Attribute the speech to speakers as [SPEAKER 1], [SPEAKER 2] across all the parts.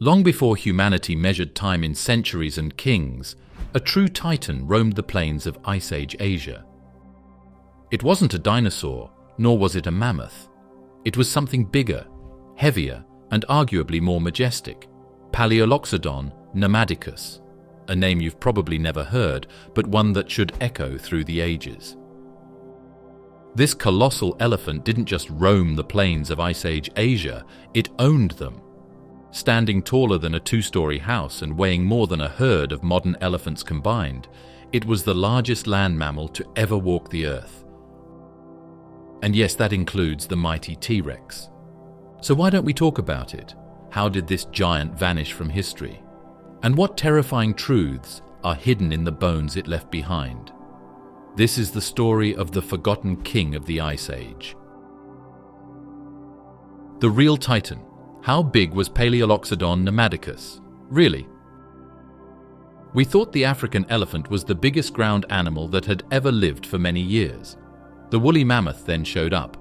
[SPEAKER 1] Long before humanity measured time in centuries and kings, a true titan roamed the plains of Ice Age Asia. It wasn't a dinosaur, nor was it a mammoth. It was something bigger, heavier, and arguably more majestic. Palaeoloxodon namadicus, a name you've probably never heard, but one that should echo through the ages. This colossal elephant didn't just roam the plains of Ice Age Asia, it owned them. Standing taller than a two-story house and weighing more than a herd of modern elephants combined, it was the largest land mammal to ever walk the earth. And yes, that includes the mighty T-Rex. So why don't we talk about it? How did this giant vanish from history? And what terrifying truths are hidden in the bones it left behind? This is the story of the forgotten king of the Ice Age. The real titan. How big was Palaeoloxodon namadicus? Really? We thought the African elephant was the biggest ground animal that had ever lived for many years. The woolly mammoth then showed up,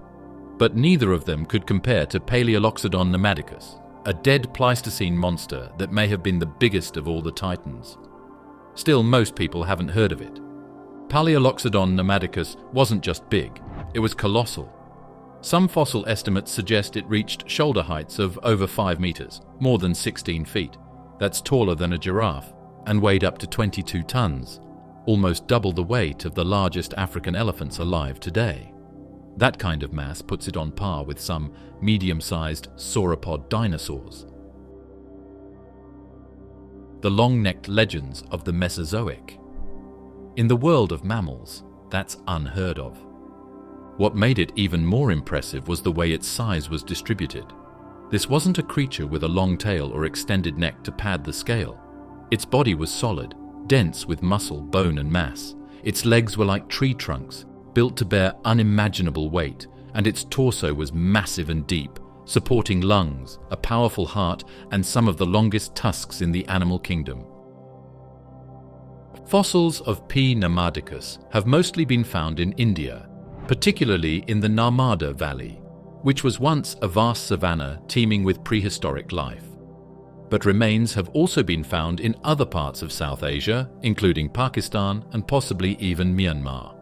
[SPEAKER 1] but neither of them could compare to Palaeoloxodon namadicus, a dead Pleistocene monster that may have been the biggest of all the titans. Still, most people haven't heard of it. Palaeoloxodon namadicus wasn't just big, it was colossal. Some fossil estimates suggest it reached shoulder heights of over 5 meters, more than 16 feet. That's taller than a giraffe, and weighed up to 22 tons, almost double the weight of the largest African elephants alive today. That kind of mass puts it on par with some medium-sized sauropod dinosaurs. The long-necked legends of the Mesozoic. In the world of mammals, that's unheard of. What made it even more impressive was the way its size was distributed. This wasn't a creature with a long tail or extended neck to pad the scale. Its body was solid, dense with muscle, bone, and mass. Its legs were like tree trunks, built to bear unimaginable weight, and its torso was massive and deep, supporting lungs, a powerful heart, and some of the longest tusks in the animal kingdom. Fossils of P. namadicus have mostly been found in India, particularly in the Narmada Valley, which was once a vast savanna teeming with prehistoric life. But remains have also been found in other parts of South Asia, including Pakistan and possibly even Myanmar.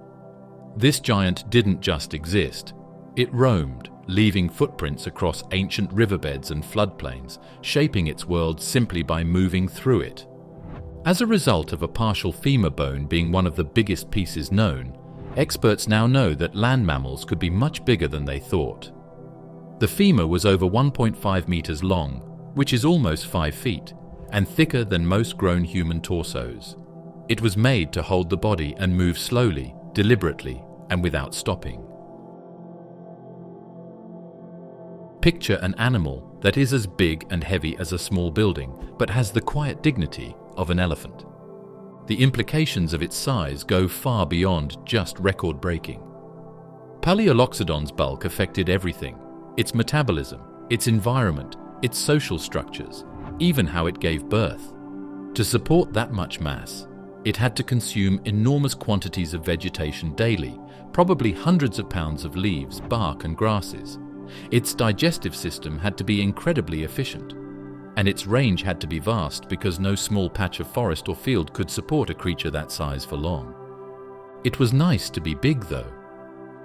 [SPEAKER 1] This giant didn't just exist. It roamed, leaving footprints across ancient riverbeds and floodplains, shaping its world simply by moving through it. As a result of a partial femur bone being one of the biggest pieces known, experts now know that land mammals could be much bigger than they thought. The femur was over 1.5 meters long, which is almost 5 feet, and thicker than most grown human torsos. It was made to hold the body and move slowly, deliberately, and without stopping. Picture an animal that is as big and heavy as a small building, but has the quiet dignity of an elephant. The implications of its size go far beyond just record-breaking. Palaeoloxodon's bulk affected everything: its metabolism, its environment, its social structures, even how it gave birth. To support that much mass, it had to consume enormous quantities of vegetation daily, probably hundreds of pounds of leaves, bark, and grasses. Its digestive system had to be incredibly efficient, and its range had to be vast because no small patch of forest or field could support a creature that size for long. It was nice to be big, though.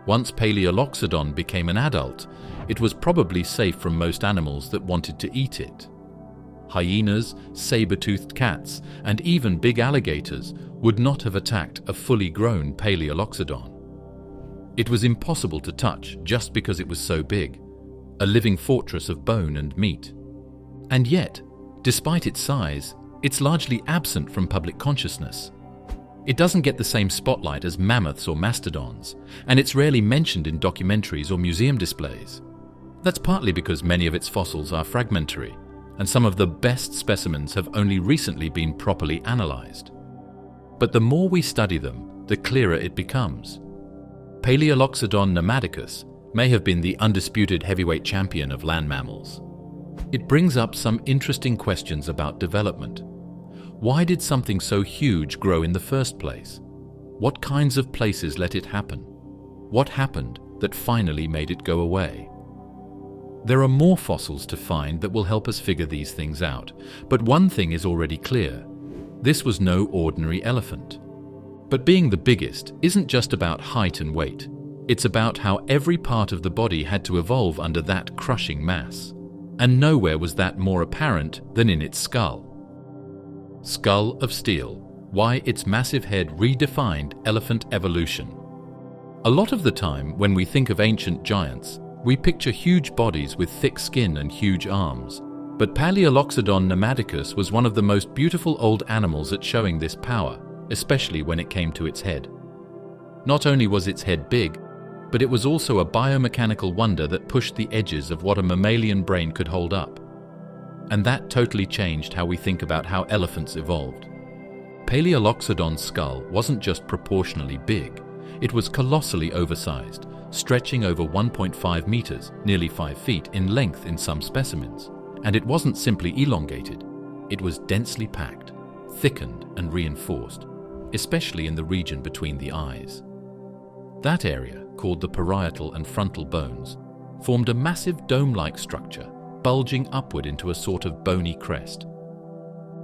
[SPEAKER 1] Once Palaeoloxodon became an adult, it was probably safe from most animals that wanted to eat it. Hyenas, saber-toothed cats, and even big alligators would not have attacked a fully grown Palaeoloxodon. It was impossible to touch just because it was so big, a living fortress of bone and meat. And yet, despite its size, it's largely absent from public consciousness. It doesn't get the same spotlight as mammoths or mastodons, and it's rarely mentioned in documentaries or museum displays. That's partly because many of its fossils are fragmentary, and some of the best specimens have only recently been properly analyzed. But the more we study them, the clearer it becomes. Palaeoloxodon namadicus may have been the undisputed heavyweight champion of land mammals. It brings up some interesting questions about development. Why did something so huge grow in the first place? What kinds of places let it happen? What happened that finally made it go away? There are more fossils to find that will help us figure these things out, but one thing is already clear. This was no ordinary elephant. But being the biggest isn't just about height and weight. It's about how every part of the body had to evolve under that crushing mass. And nowhere was that more apparent than in its skull. Skull of steel. Why its massive head redefined elephant evolution. A lot of the time, when we think of ancient giants, we picture huge bodies with thick skin and huge arms. But Palaeoloxodon namadicus was one of the most beautiful old animals at showing this power, especially when it came to its head. Not only was its head big, but it was also a biomechanical wonder that pushed the edges of what a mammalian brain could hold up. And that totally changed how we think about how elephants evolved. Palaeoloxodon's skull wasn't just proportionally big, it was colossally oversized, stretching over 1.5 meters, nearly 5 feet, in length in some specimens. And it wasn't simply elongated, it was densely packed, thickened and reinforced, especially in the region between the eyes. That area, called the parietal and frontal bones, formed a massive dome-like structure, bulging upward into a sort of bony crest.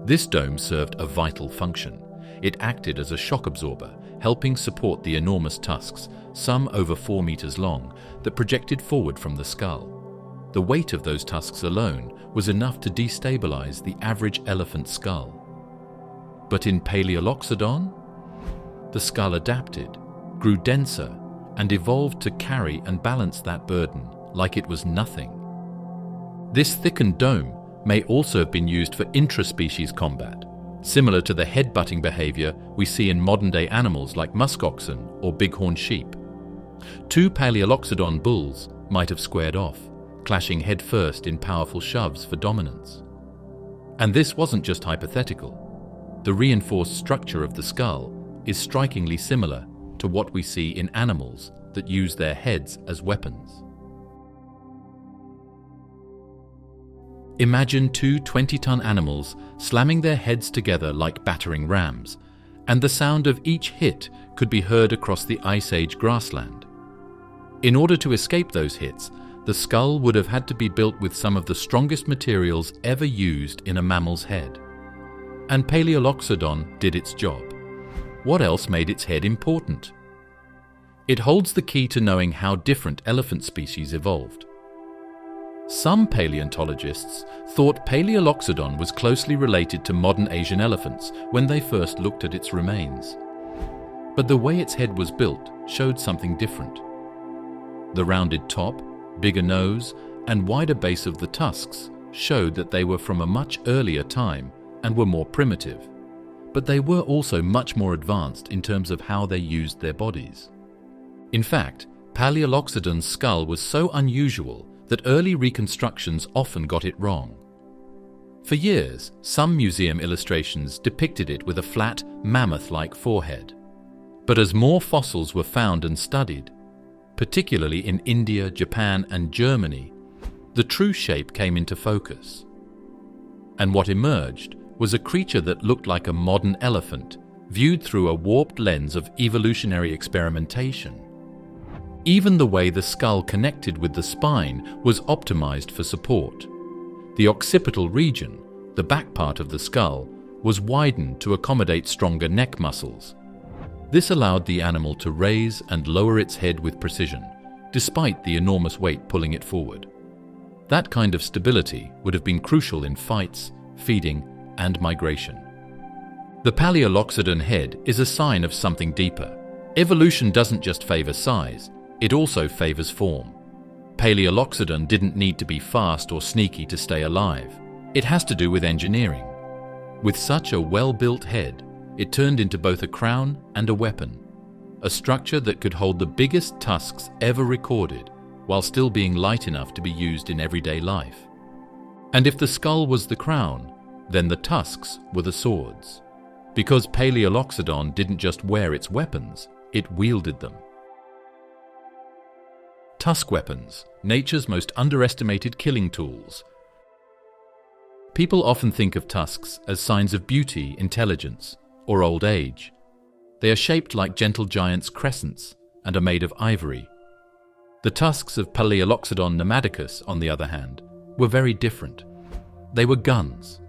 [SPEAKER 1] This dome served a vital function. It acted as a shock absorber, helping support the enormous tusks, some over 4 meters long, that projected forward from the skull. The weight of those tusks alone was enough to destabilize the average elephant skull. But in Palaeoloxodon, the skull adapted, grew denser, and evolved to carry and balance that burden like it was nothing. This thickened dome may also have been used for intraspecies combat, similar to the headbutting behavior we see in modern-day animals like musk oxen or bighorn sheep. Two Palaeoloxodon bulls might have squared off, clashing headfirst in powerful shoves for dominance. And this wasn't just hypothetical. The reinforced structure of the skull is strikingly similar to what we see in animals that use their heads as weapons. Imagine two 20-ton animals slamming their heads together like battering rams, and the sound of each hit could be heard across the Ice Age grassland. In order to escape those hits, the skull would have had to be built with some of the strongest materials ever used in a mammal's head. And Palaeoloxodon did its job. What else made its head important? It holds the key to knowing how different elephant species evolved. Some paleontologists thought Palaeoloxodon was closely related to modern Asian elephants when they first looked at its remains. But the way its head was built showed something different. The rounded top, bigger nose, and wider base of the tusks showed that they were from a much earlier time and were more primitive. But they were also much more advanced in terms of how they used their bodies. In fact, Palaeoloxodon's skull was so unusual that early reconstructions often got it wrong. For years, some museum illustrations depicted it with a flat, mammoth-like forehead. But as more fossils were found and studied, particularly in India, Japan, and Germany, the true shape came into focus. And what emerged was a creature that looked like a modern elephant, viewed through a warped lens of evolutionary experimentation. Even the way the skull connected with the spine was optimized for support. The occipital region, the back part of the skull, was widened to accommodate stronger neck muscles. This allowed the animal to raise and lower its head with precision, despite the enormous weight pulling it forward. That kind of stability would have been crucial in fights, feeding, and migration. The Palaeoloxodon head is a sign of something deeper. Evolution doesn't just favor size, it also favors form. Palaeoloxodon didn't need to be fast or sneaky to stay alive. It has to do with engineering. With such a well-built head, it turned into both a crown and a weapon, a structure that could hold the biggest tusks ever recorded, while still being light enough to be used in everyday life. And if the skull was the crown, then the tusks were the swords. Because Palaeoloxodon didn't just wear its weapons, it wielded them. Tusk weapons, nature's most underestimated killing tools. People often think of tusks as signs of beauty, intelligence, or old age. They are shaped like gentle giants' crescents and are made of ivory. The tusks of Palaeoloxodon namadicus, on the other hand, were very different. They were guns,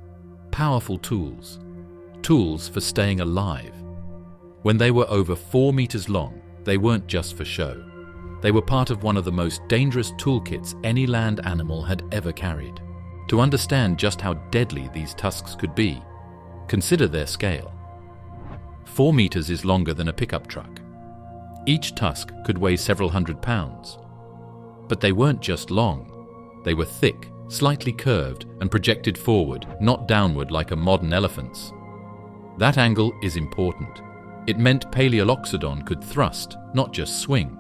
[SPEAKER 1] powerful tools for staying alive. When they were over 4 meters long, they weren't just for show. They were part of one of the most dangerous toolkits any land animal had ever carried. To understand just how deadly these tusks could be, consider their scale. 4 meters is longer than a pickup truck. Each tusk could weigh several hundred pounds. But they weren't just long. They were thick, slightly curved, and projected forward, not downward like a modern elephant's. That angle is important. It meant Palaeoloxodon could thrust, not just swing.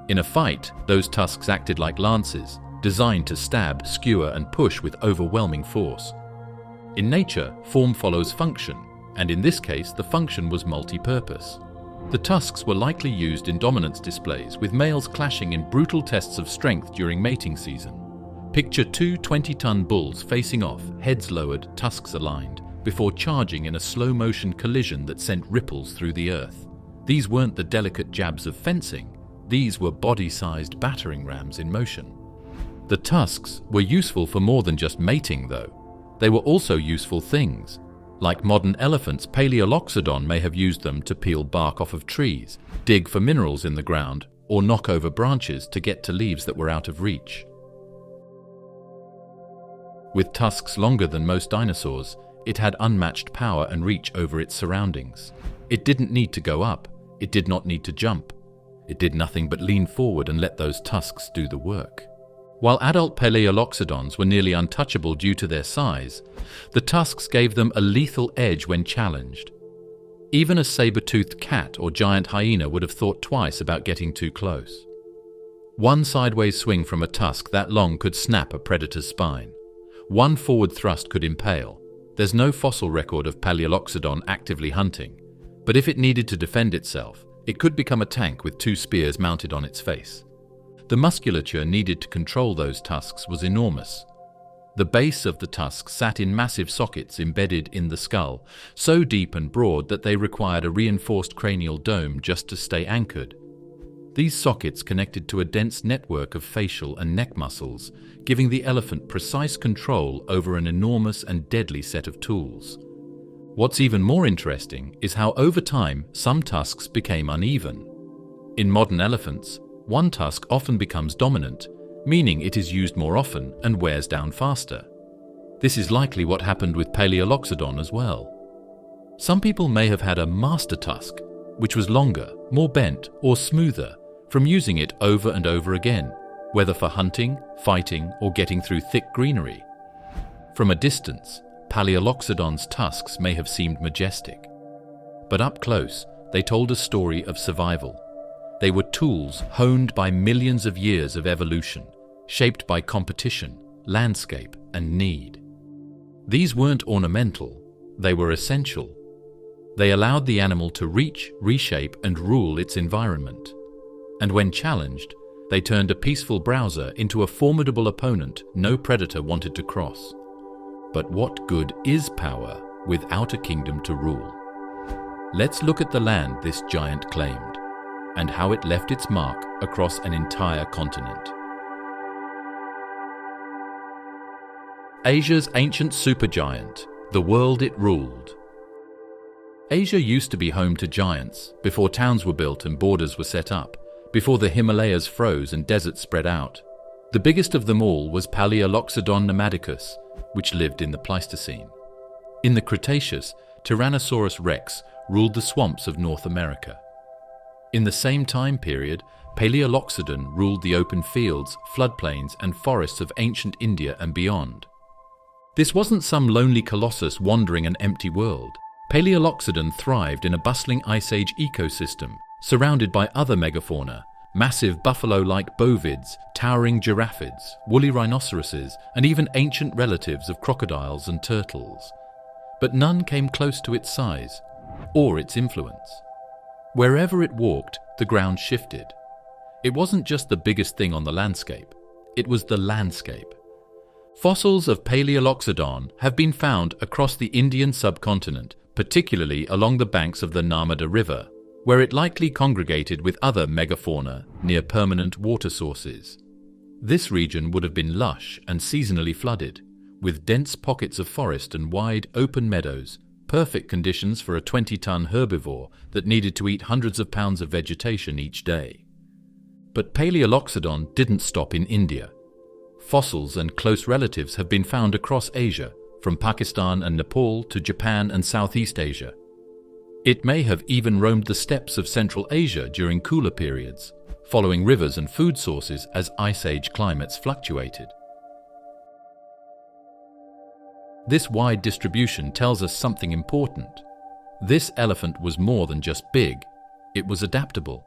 [SPEAKER 1] In a fight, those tusks acted like lances, designed to stab, skewer, and push with overwhelming force. In nature, form follows function, and in this case, the function was multi-purpose. The tusks were likely used in dominance displays, with males clashing in brutal tests of strength during mating season. Picture two 20-ton bulls facing off, heads lowered, tusks aligned, before charging in a slow-motion collision that sent ripples through the earth. These weren't the delicate jabs of fencing. These were body-sized battering rams in motion. The tusks were useful for more than just mating, though. They were also useful things. Like modern elephants, Palaeoloxodon may have used them to peel bark off of trees, dig for minerals in the ground, or knock over branches to get to leaves that were out of reach. With tusks longer than most dinosaurs, it had unmatched power and reach over its surroundings. It didn't need to go up. It did not need to jump. It did nothing but lean forward and let those tusks do the work. While adult Palaeoloxodons were nearly untouchable due to their size, the tusks gave them a lethal edge when challenged. Even a saber-toothed cat or giant hyena would have thought twice about getting too close. One sideways swing from a tusk that long could snap a predator's spine. One forward thrust could impale. There's no fossil record of Palaeoloxodon actively hunting, but if it needed to defend itself, it could become a tank with 2 spears mounted on its face. The musculature needed to control those tusks was enormous. The base of the tusk sat in massive sockets embedded in the skull, so deep and broad that they required a reinforced cranial dome just to stay anchored. These sockets connected to a dense network of facial and neck muscles, giving the elephant precise control over an enormous and deadly set of tools. What's even more interesting is how over time some tusks became uneven. In modern elephants, one tusk often becomes dominant, meaning it is used more often and wears down faster. This is likely what happened with Palaeoloxodon as well. Some people may have had a master tusk, which was longer, more bent, or smoother, from using it over and over again, whether for hunting, fighting, or getting through thick greenery. From a distance, Palaeoloxodon's tusks may have seemed majestic, but up close, they told a story of survival. They were tools honed by millions of years of evolution, shaped by competition, landscape, and need. These weren't ornamental, they were essential. They allowed the animal to reach, reshape, and rule its environment. And when challenged, they turned a peaceful browser into a formidable opponent no predator wanted to cross. But what good is power without a kingdom to rule? Let's look at the land this giant claimed, and how it left its mark across an entire continent. Asia's ancient supergiant, the world it ruled. Asia used to be home to giants before towns were built and borders were set up, before the Himalayas froze and deserts spread out. The biggest of them all was Palaeoloxodon namadicus, which lived in the Pleistocene. In the Cretaceous, Tyrannosaurus rex ruled the swamps of North America. In the same time period, Palaeoloxodon ruled the open fields, floodplains, and forests of ancient India and beyond. This wasn't some lonely colossus wandering an empty world. Palaeoloxodon thrived in a bustling Ice Age ecosystem, surrounded by other megafauna, massive buffalo-like bovids, towering giraffids, woolly rhinoceroses, and even ancient relatives of crocodiles and turtles. But none came close to its size, or its influence. Wherever it walked, the ground shifted. It wasn't just the biggest thing on the landscape, it was the landscape. Fossils of Palaeoloxodon have been found across the Indian subcontinent, particularly along the banks of the Narmada River, where it likely congregated with other megafauna near permanent water sources. This region would have been lush and seasonally flooded, with dense pockets of forest and wide, open meadows, perfect conditions for a 20-ton herbivore that needed to eat hundreds of pounds of vegetation each day. But Palaeoloxodon didn't stop in India. Fossils and close relatives have been found across Asia, from Pakistan and Nepal to Japan and Southeast Asia. It may have even roamed the steppes of Central Asia during cooler periods, following rivers and food sources as Ice Age climates fluctuated. This wide distribution tells us something important. This elephant was more than just big, it was adaptable.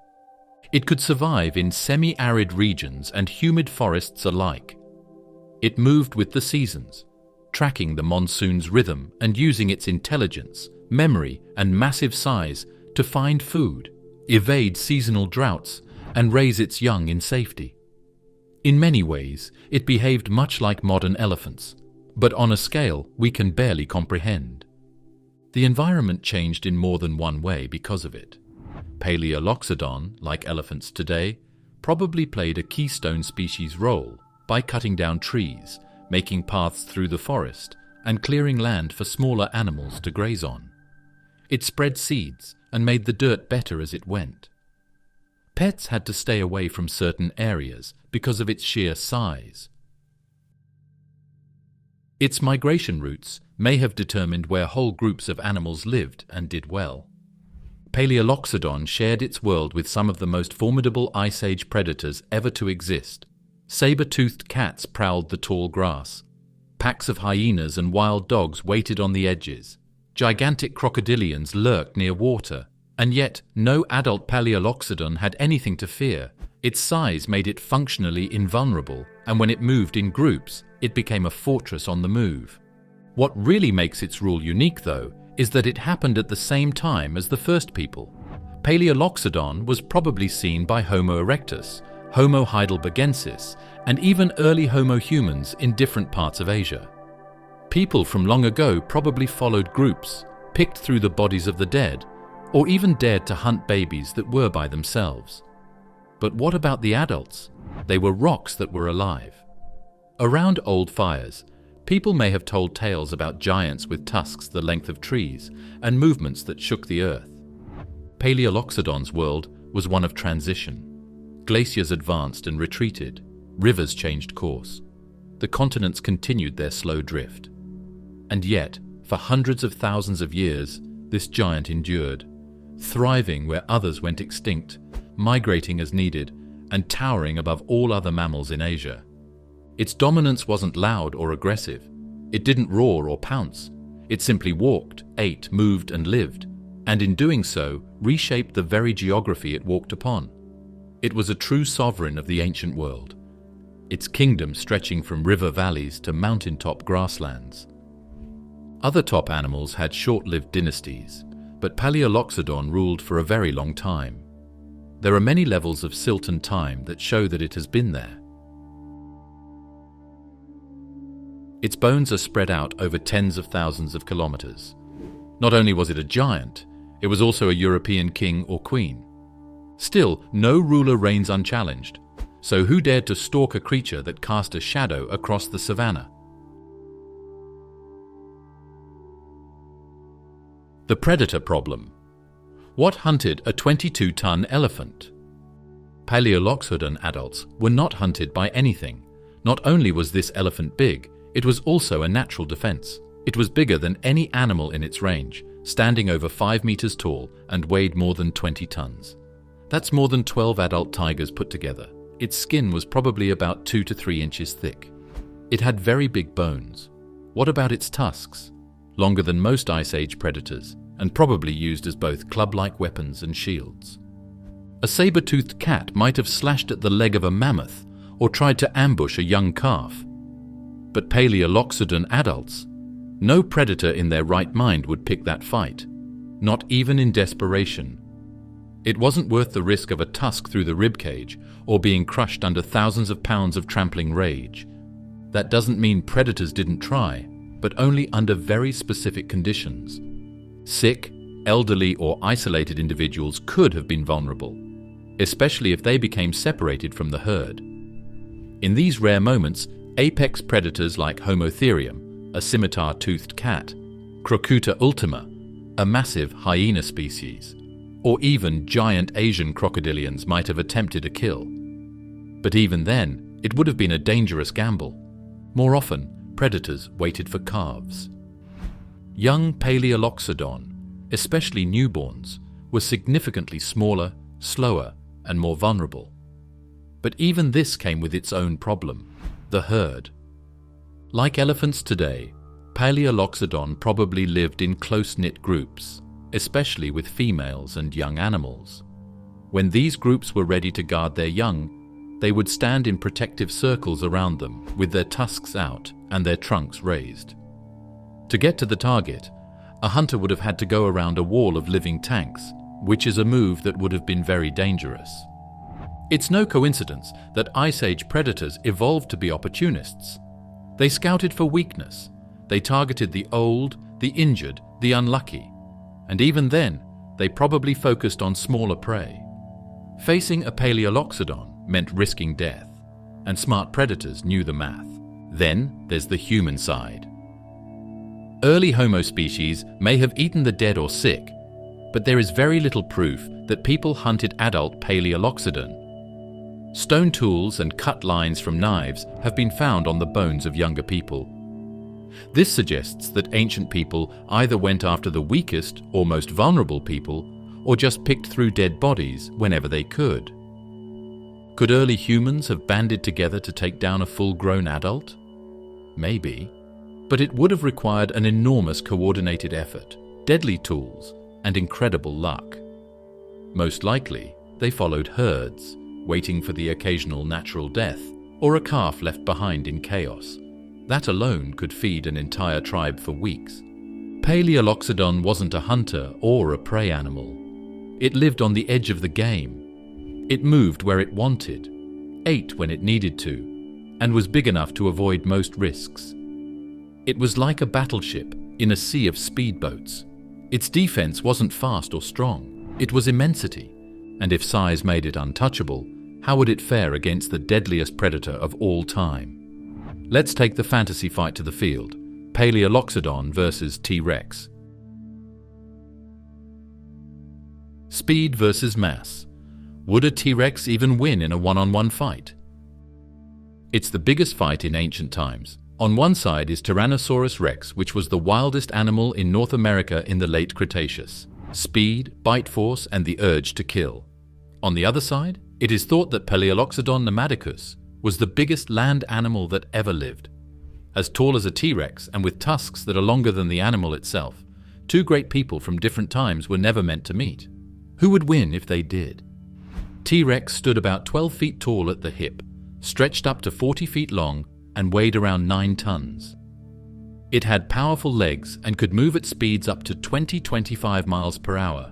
[SPEAKER 1] It could survive in semi-arid regions and humid forests alike. It moved with the seasons, tracking the monsoon's rhythm and using its intelligence, memory, and massive size to find food, evade seasonal droughts, and raise its young in safety. In many ways, it behaved much like modern elephants, but on a scale we can barely comprehend. The environment changed in more than one way because of it. Palaeoloxodon, like elephants today, probably played a keystone species role by cutting down trees, making paths through the forest, and clearing land for smaller animals to graze on. It spread seeds and made the dirt better as it went. Pets had to stay away from certain areas because of its sheer size. Its migration routes may have determined where whole groups of animals lived and did well. Palaeoloxodon shared its world with some of the most formidable Ice Age predators ever to exist. Saber-toothed cats prowled the tall grass. Packs of hyenas and wild dogs waited on the edges. Gigantic crocodilians lurked near water. And yet, no adult Palaeoloxodon had anything to fear. Its size made it functionally invulnerable, and when it moved in groups, it became a fortress on the move. What really makes its rule unique, though, is that it happened at the same time as the first people. Palaeoloxodon was probably seen by Homo erectus, Homo heidelbergensis, and even early Homo humans in different parts of Asia. People from long ago probably followed groups, picked through the bodies of the dead, or even dared to hunt babies that were by themselves. But what about the adults? They were rocks that were alive. Around old fires, people may have told tales about giants with tusks the length of trees and movements that shook the earth. Palaeoloxodon's world was one of transition. Glaciers advanced and retreated. Rivers changed course. The continents continued their slow drift. And yet, for hundreds of thousands of years, this giant endured, thriving where others went extinct, migrating as needed, and towering above all other mammals in Asia. Its dominance wasn't loud or aggressive. It didn't roar or pounce. It simply walked, ate, moved, and lived, and in doing so, reshaped the very geography it walked upon. It was a true sovereign of the ancient world, its kingdom stretching from river valleys to mountaintop grasslands. Other top animals had short-lived dynasties, but Palaeoloxodon ruled for a very long time. There are many levels of silt and time that show that it has been there. Its bones are spread out over tens of thousands of kilometers. Not only was it a giant, it was also a European king or queen. Still, no ruler reigns unchallenged, so who dared to stalk a creature that cast a shadow across the savannah? The predator problem. What hunted a 22-ton elephant? Palaeoloxodon adults were not hunted by anything. Not only was this elephant big, it was also a natural defense. It was bigger than any animal in its range, standing over 5 meters tall and weighed more than 20 tons. That's more than 12 adult tigers put together. Its skin was probably about 2 to 3 inches thick. It had very big bones. What about its tusks? Longer than most Ice Age predators, and probably used as both club-like weapons and shields. A saber-toothed cat might have slashed at the leg of a mammoth or tried to ambush a young calf. But Palaeoloxodon adults? No predator in their right mind would pick that fight, not even in desperation. It wasn't worth the risk of a tusk through the ribcage or being crushed under thousands of pounds of trampling rage. That doesn't mean predators didn't try, but only under very specific conditions. Sick, elderly or isolated individuals could have been vulnerable, especially if they became separated from the herd. In these rare moments, apex predators like Homotherium, a scimitar-toothed cat, Crocuta ultima, a massive hyena species, or even giant Asian crocodilians might have attempted a kill. But even then, it would have been a dangerous gamble. More often, predators waited for calves. Young Palaeoloxodon, especially newborns, were significantly smaller, slower, and more vulnerable. But even this came with its own problem: the herd. Like elephants today, Palaeoloxodon probably lived in close-knit groups, especially with females and young animals. When these groups were ready to guard their young, they would stand in protective circles around them with their tusks out and their trunks raised. To get to the target, a hunter would have had to go around a wall of living tanks, which is a move that would have been very dangerous. It's no coincidence that Ice Age predators evolved to be opportunists. They scouted for weakness. They targeted the old, the injured, the unlucky. And even then, they probably focused on smaller prey. Facing a Palaeoloxodon meant risking death, and smart predators knew the math. Then there's the human side. Early Homo species may have eaten the dead or sick, but there is very little proof that people hunted adult Palaeoloxodon. Stone tools and cut lines from knives have been found on the bones of younger people. This suggests that ancient people either went after the weakest or most vulnerable people, or just picked through dead bodies whenever they could. Could early humans have banded together to take down a full-grown adult? Maybe. But it would have required an enormous coordinated effort, deadly tools, and incredible luck. Most likely, they followed herds, waiting for the occasional natural death, or a calf left behind in chaos. That alone could feed an entire tribe for weeks. Palaeoloxodon wasn't a hunter or a prey animal. It lived on the edge of the game. It moved where it wanted, ate when it needed to, and was big enough to avoid most risks. It was like a battleship in a sea of speedboats. Its defense wasn't fast or strong. It was immensity. And if size made it untouchable, how would it fare against the deadliest predator of all time? Let's take the fantasy fight to the field. Palaeoloxodon versus T-Rex. Speed versus mass. Would a T-Rex even win in a one-on-one fight? It's the biggest fight in ancient times. On one side is Tyrannosaurus rex, which was the wildest animal in North America in the late Cretaceous. Speed, bite force, and the urge to kill. On the other side, it is thought that Palaeoloxodon namadicus was the biggest land animal that ever lived. As tall as a T-Rex and with tusks that are longer than the animal itself, two great people from different times were never meant to meet. Who would win if they did? T-Rex stood about 12 feet tall at the hip, stretched up to 40 feet long, and weighed around 9 tons. It had powerful legs and could move at speeds up to 20-25 miles per hour.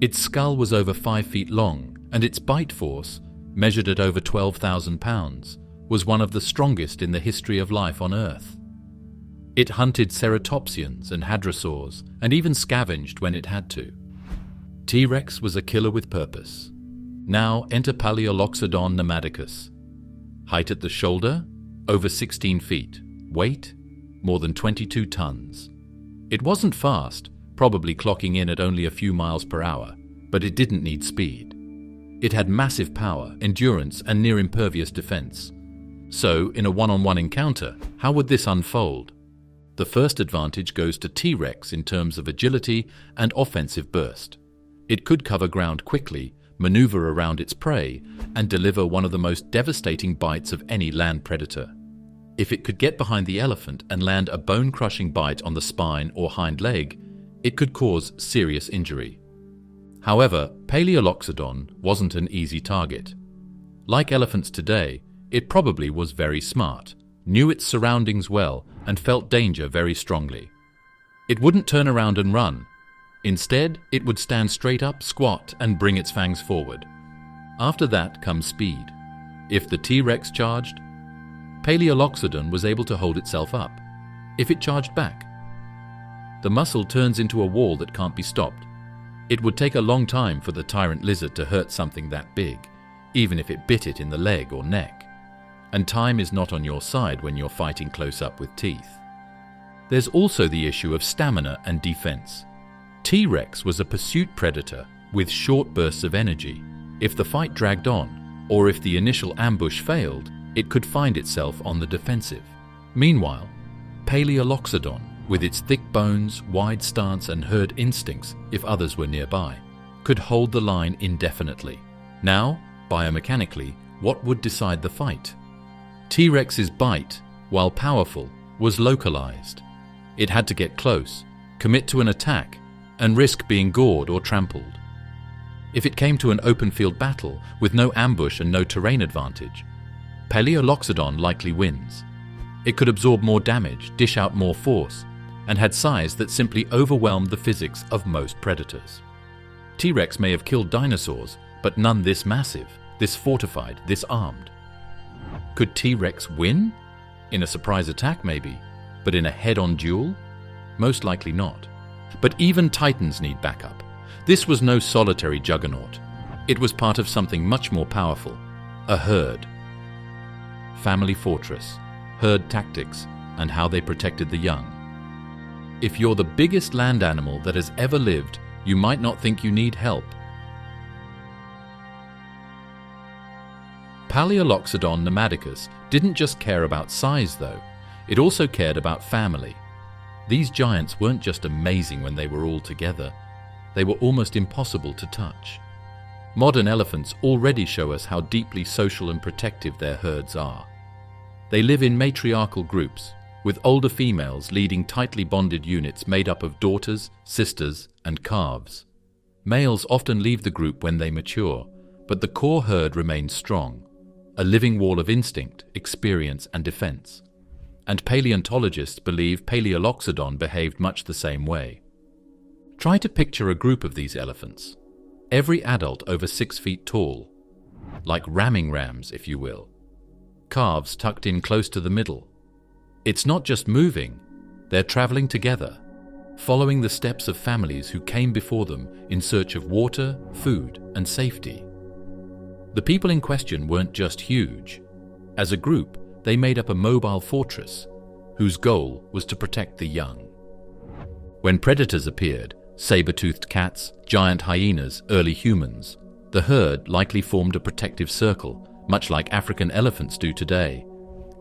[SPEAKER 1] Its skull was over 5 feet long, and its bite force, measured at over 12,000 pounds, was one of the strongest in the history of life on Earth. It hunted ceratopsians and hadrosaurs, and even scavenged when it had to. T-Rex was a killer with purpose. Now enter Palaeoloxodon namadicus. Height at the shoulder, over 16 feet. Weight, more than 22 tons. It wasn't fast, probably clocking in at only a few miles per hour, but it didn't need speed. It had massive power, endurance, and near-impervious defense. So, in a one-on-one encounter, how would this unfold? The first advantage goes to T-Rex in terms of agility and offensive burst. It could cover ground quickly, maneuver around its prey, and deliver one of the most devastating bites of any land predator. If it could get behind the elephant and land a bone-crushing bite on the spine or hind leg, it could cause serious injury. However, Palaeoloxodon wasn't an easy target. Like elephants today, it probably was very smart, knew its surroundings well, and felt danger very strongly. It wouldn't turn around and run. Instead, it would stand straight up, squat, and bring its fangs forward. After that comes speed. If the T-Rex charged, Palaeoloxodon was able to hold itself up. If it charged back, the muscle turns into a wall that can't be stopped. It would take a long time for the tyrant lizard to hurt something that big, even if it bit it in the leg or neck. And time is not on your side when you're fighting close up with teeth. There's also the issue of stamina and defense. T-Rex was a pursuit predator with short bursts of energy. If the fight dragged on, or if the initial ambush failed, it could find itself on the defensive. Meanwhile, Palaeoloxodon, with its thick bones, wide stance and herd instincts if others were nearby, could hold the line indefinitely. Now, biomechanically, what would decide the fight? T-Rex's bite, while powerful, was localized. It had to get close, commit to an attack, and risk being gored or trampled. If it came to an open field battle with no ambush and no terrain advantage, Palaeoloxodon likely wins. It could absorb more damage, dish out more force, and had size that simply overwhelmed the physics of most predators. T-Rex may have killed dinosaurs, but none this massive, this fortified, this armed. Could T-Rex win? In a surprise attack maybe, but in a head-on duel? Most likely not. But even titans need backup. This was no solitary juggernaut. It was part of something much more powerful, a herd. Family fortress, herd tactics, and how they protected the young. If you're the biggest land animal that has ever lived, you might not think you need help. Palaeoloxodon namadicus didn't just care about size though, it also cared about family. These giants weren't just amazing when they were all together, they were almost impossible to touch. Modern elephants already show us how deeply social and protective their herds are. They live in matriarchal groups, with older females leading tightly bonded units made up of daughters, sisters, and calves. Males often leave the group when they mature, but the core herd remains strong, a living wall of instinct, experience, and defense. And paleontologists believe Palaeoloxodon behaved much the same way. Try to picture a group of these elephants, every adult over 6 feet tall, like ramming rams, if you will. Calves tucked in close to the middle. It's not just moving, they're traveling together, following the steps of families who came before them in search of water, food, and safety. The people in question weren't just huge. As a group, they made up a mobile fortress, whose goal was to protect the young. When predators appeared, saber-toothed cats, giant hyenas, early humans, the herd likely formed a protective circle, much like African elephants do today.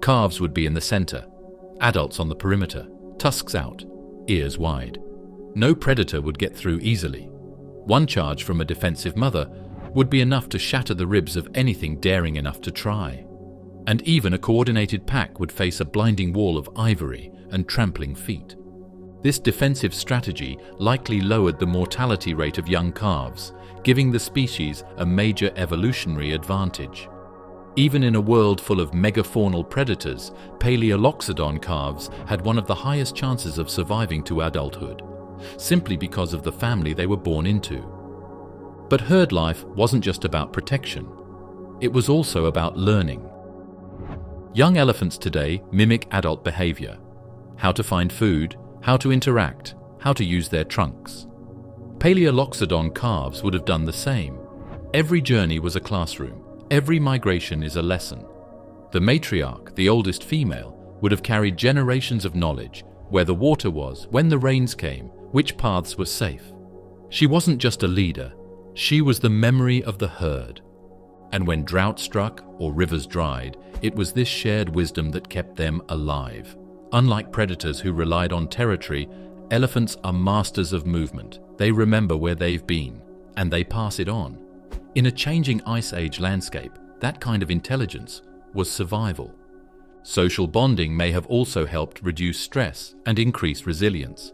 [SPEAKER 1] Calves would be in the center, adults on the perimeter, tusks out, ears wide. No predator would get through easily. One charge from a defensive mother would be enough to shatter the ribs of anything daring enough to try. And even a coordinated pack would face a blinding wall of ivory and trampling feet. This defensive strategy likely lowered the mortality rate of young calves, giving the species a major evolutionary advantage. Even in a world full of megafaunal predators, Palaeoloxodon calves had one of the highest chances of surviving to adulthood, simply because of the family they were born into. But herd life wasn't just about protection. It was also about learning. Young elephants today mimic adult behavior: how to find food, how to interact, how to use their trunks. Palaeoloxodon calves would have done the same. Every journey was a classroom. Every migration is a lesson. The matriarch, the oldest female, would have carried generations of knowledge: where the water was, when the rains came, which paths were safe. She wasn't just a leader, she was the memory of the herd. And when drought struck or rivers dried, it was this shared wisdom that kept them alive. Unlike predators who relied on territory, elephants are masters of movement. They remember where they've been, and they pass it on. In a changing Ice Age landscape, that kind of intelligence was survival. Social bonding may have also helped reduce stress and increase resilience.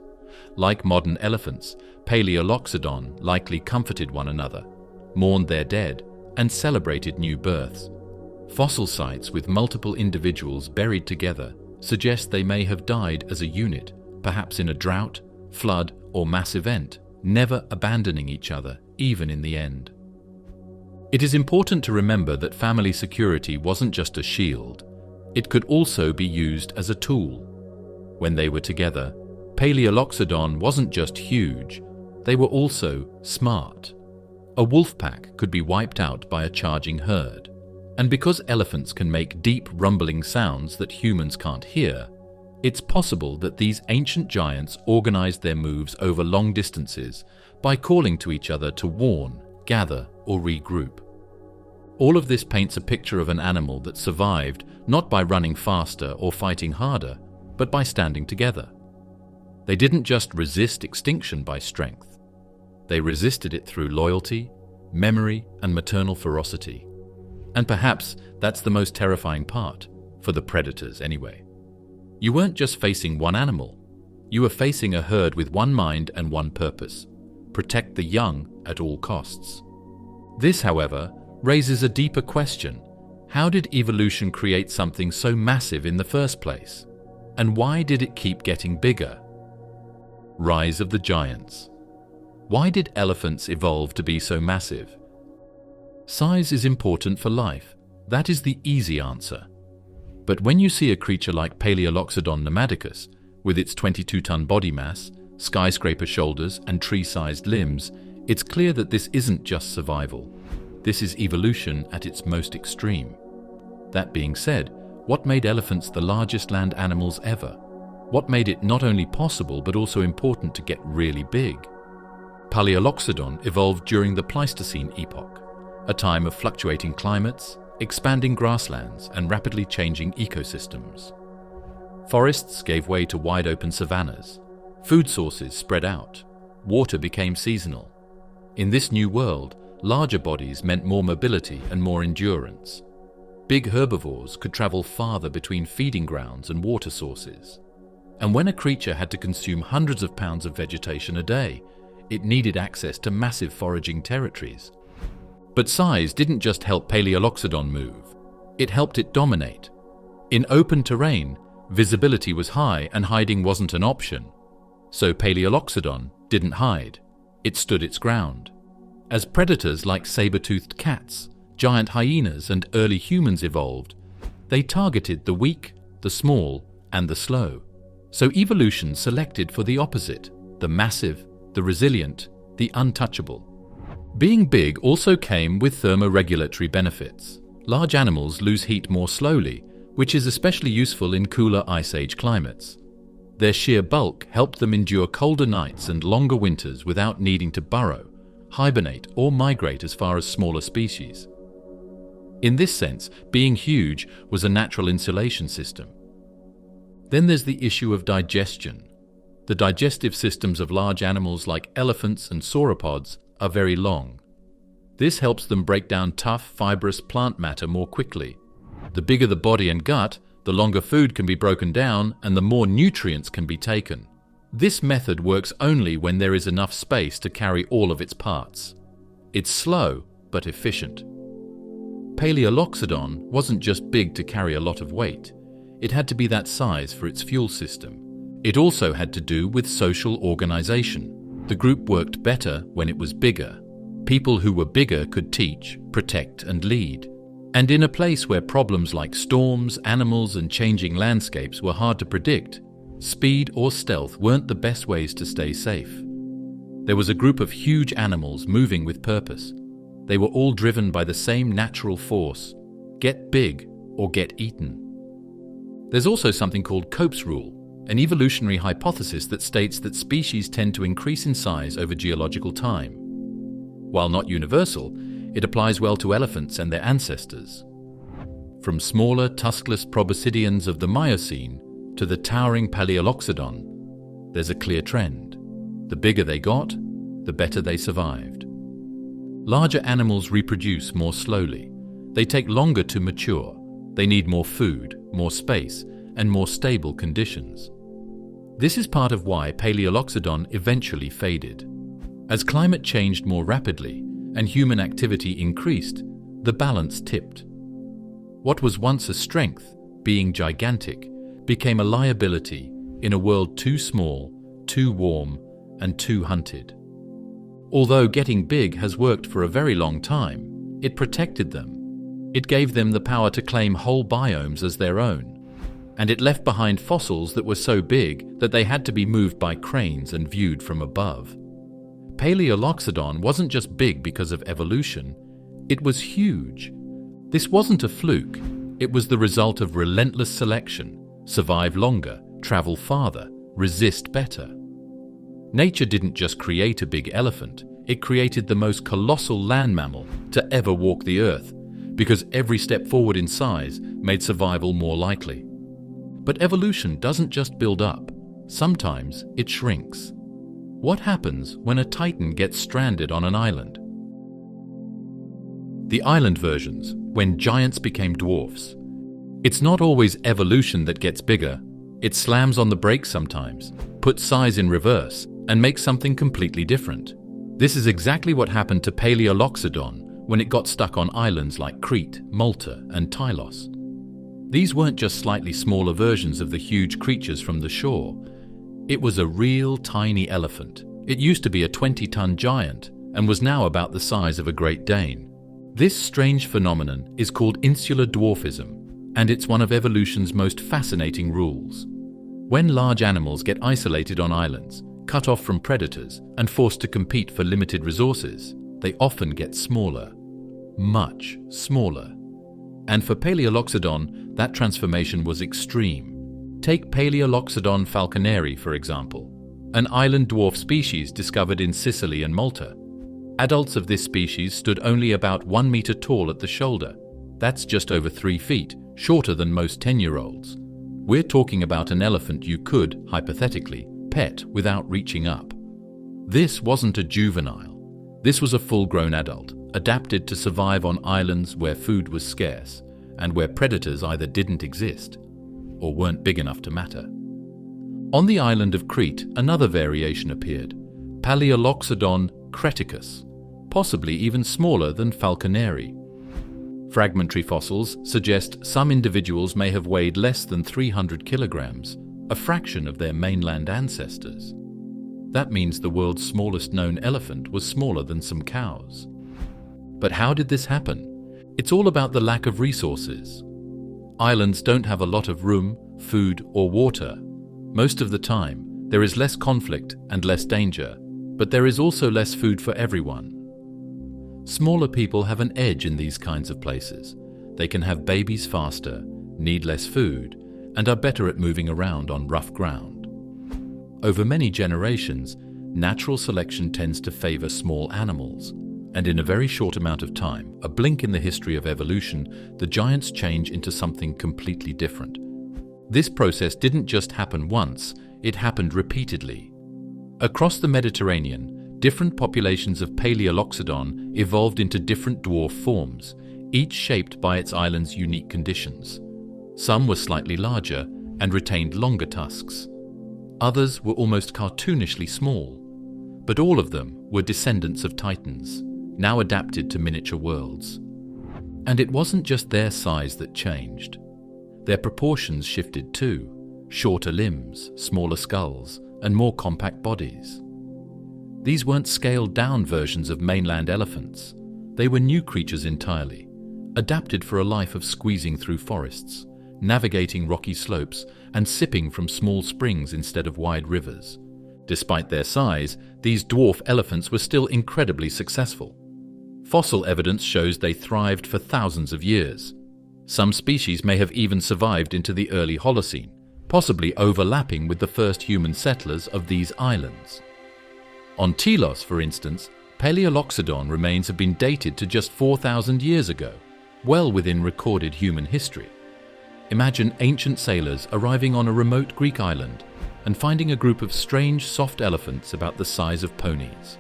[SPEAKER 1] Like modern elephants, Palaeoloxodon likely comforted one another, mourned their dead, and celebrated new births. Fossil sites with multiple individuals buried together suggest they may have died as a unit, perhaps in a drought, flood, or mass event, never abandoning each other, even in the end. It is important to remember that family security wasn't just a shield. It could also be used as a tool. When they were together, Palaeoloxodon wasn't just huge, they were also smart. A wolf pack could be wiped out by a charging herd. And because elephants can make deep rumbling sounds that humans can't hear, it's possible that these ancient giants organized their moves over long distances by calling to each other to warn, gather, or regroup. All of this paints a picture of an animal that survived not by running faster or fighting harder, but by standing together. They didn't just resist extinction by strength. They resisted it through loyalty, memory, and maternal ferocity. And perhaps that's the most terrifying part, for the predators anyway. You weren't just facing one animal. You were facing a herd with one mind and one purpose: protect the young at all costs. This, however, raises a deeper question. How did evolution create something so massive in the first place? And why did it keep getting bigger? Rise of the giants. Why did elephants evolve to be so massive? Size is important for life. That is the easy answer. But when you see a creature like Palaeoloxodon namadicus, with its 22-ton body mass, skyscraper shoulders, and tree-sized limbs, it's clear that this isn't just survival. This is evolution at its most extreme. That being said, what made elephants the largest land animals ever? What made it not only possible but also important to get really big? Palaeoloxodon evolved during the Pleistocene epoch, a time of fluctuating climates, expanding grasslands, and rapidly changing ecosystems. Forests gave way to wide-open savannas. Food sources spread out. Water became seasonal. In this new world, larger bodies meant more mobility and more endurance. Big herbivores could travel farther between feeding grounds and water sources. And when a creature had to consume hundreds of pounds of vegetation a day, it needed access to massive foraging territories. But size didn't just help Palaeoloxodon move. It helped it dominate. In open terrain, visibility was high and hiding wasn't an option. So Palaeoloxodon didn't hide. It stood its ground. As predators like saber-toothed cats, giant hyenas, and early humans evolved, they targeted the weak, the small, and the slow. So evolution selected for the opposite: the massive, the resilient, the untouchable. Being big also came with thermoregulatory benefits. Large animals lose heat more slowly, which is especially useful in cooler Ice Age climates. Their sheer bulk helped them endure colder nights and longer winters without needing to burrow, hibernate, or migrate as far as smaller species. In this sense, being huge was a natural insulation system. Then there's the issue of digestion. The digestive systems of large animals like elephants and sauropods are very long. This helps them break down tough, fibrous plant matter more quickly. The bigger the body and gut, the longer food can be broken down and the more nutrients can be taken. This method works only when there is enough space to carry all of its parts. It's slow, but efficient. Palaeoloxodon wasn't just big to carry a lot of weight. It had to be that size for its fuel system. It also had to do with social organization. The group worked better when it was bigger. People who were bigger could teach, protect, and lead. And in a place where problems like storms, animals, and changing landscapes were hard to predict, speed or stealth weren't the best ways to stay safe. There was a group of huge animals moving with purpose. They were all driven by the same natural force: get big or get eaten. There's also something called Cope's rule, an evolutionary hypothesis that states that species tend to increase in size over geological time. While not universal, it applies well to elephants and their ancestors. From smaller, tuskless proboscideans of the Miocene to the towering Palaeoloxodon, there's a clear trend. The bigger they got, the better they survived. Larger animals reproduce more slowly. They take longer to mature. They need more food, more space, and more stable conditions. This is part of why Palaeoloxodon eventually faded. As climate changed more rapidly and human activity increased, the balance tipped. What was once a strength, being gigantic, became a liability in a world too small, too warm, and too hunted. Although getting big has worked for a very long time, it protected them. It gave them the power to claim whole biomes as their own. and it left behind fossils that were so big that they had to be moved by cranes and viewed from above. Palaeoloxodon wasn't just big because of evolution, it was huge. This wasn't a fluke, it was the result of relentless selection: survive longer, travel farther, resist better. Nature didn't just create a big elephant, it created the most colossal land mammal to ever walk the earth, because every step forward in size made survival more likely. But evolution doesn't just build up, sometimes it shrinks. What happens when a titan gets stranded on an island? The island versions, when giants became dwarfs. It's not always evolution that gets bigger, it slams on the brakes sometimes, puts size in reverse, and makes something completely different. This is exactly what happened to Palaeoloxodon when it got stuck on islands like Crete, Malta, and Tylos. These weren't just slightly smaller versions of the huge creatures from the shore. It was a real tiny elephant. It used to be a 20-ton giant and was now about the size of a Great Dane. This strange phenomenon is called insular dwarfism, and it's one of evolution's most fascinating rules. When large animals get isolated on islands, cut off from predators, and forced to compete for limited resources, they often get smaller, much smaller. And for Palaeoloxodon, that transformation was extreme. Take Palaeoloxodon falconeri, for example, an island dwarf species discovered in Sicily and Malta. Adults of this species stood only about 1 meter tall at the shoulder. That's just over 3 feet, shorter than most 10-year-olds. We're talking about an elephant you could, hypothetically, pet without reaching up. This wasn't a juvenile. This was a full-grown adult, adapted to survive on islands where food was scarce and where predators either didn't exist or weren't big enough to matter. On the island of Crete, another variation appeared, Palaeoloxodon creticus, possibly even smaller than falconeri. Fragmentary fossils suggest some individuals may have weighed less than 300 kilograms, a fraction of their mainland ancestors. That means the world's smallest known elephant was smaller than some cows. But how did this happen? It's all about the lack of resources. Islands don't have a lot of room, food, or water. Most of the time, there is less conflict and less danger, but there is also less food for everyone. Smaller people have an edge in these kinds of places. They can have babies faster, need less food, and are better at moving around on rough ground. Over many generations, natural selection tends to favor small animals, and in a very short amount of time, a blink in the history of evolution, the giants change into something completely different. This process didn't just happen once, it happened repeatedly. Across the Mediterranean, different populations of Palaeoloxodon evolved into different dwarf forms, each shaped by its island's unique conditions. Some were slightly larger and retained longer tusks. Others were almost cartoonishly small, but all of them were descendants of titans, now adapted to miniature worlds. And it wasn't just their size that changed. Their proportions shifted too: shorter limbs, smaller skulls, and more compact bodies. These weren't scaled-down versions of mainland elephants. They were new creatures entirely, adapted for a life of squeezing through forests, navigating rocky slopes, and sipping from small springs instead of wide rivers. Despite their size, these dwarf elephants were still incredibly successful. Fossil evidence shows they thrived for thousands of years. Some species may have even survived into the early Holocene, possibly overlapping with the first human settlers of these islands. On Tylos, for instance, Palaeoloxodon remains have been dated to just 4,000 years ago, well within recorded human history. Imagine ancient sailors arriving on a remote Greek island and finding a group of strange soft elephants about the size of ponies.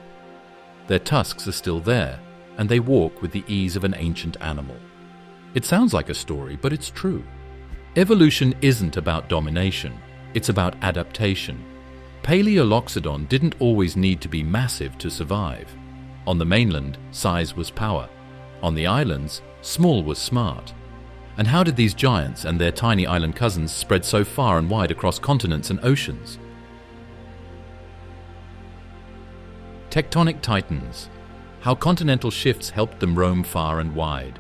[SPEAKER 1] Their tusks are still there, and they walk with the ease of an ancient animal. It sounds like a story, but it's true. Evolution isn't about domination, it's about adaptation. Palaeoloxodon didn't always need to be massive to survive. On the mainland, size was power. On the islands, small was smart. And how did these giants and their tiny island cousins spread so far and wide across continents and oceans? Tectonic titans. How continental shifts helped them roam far and wide.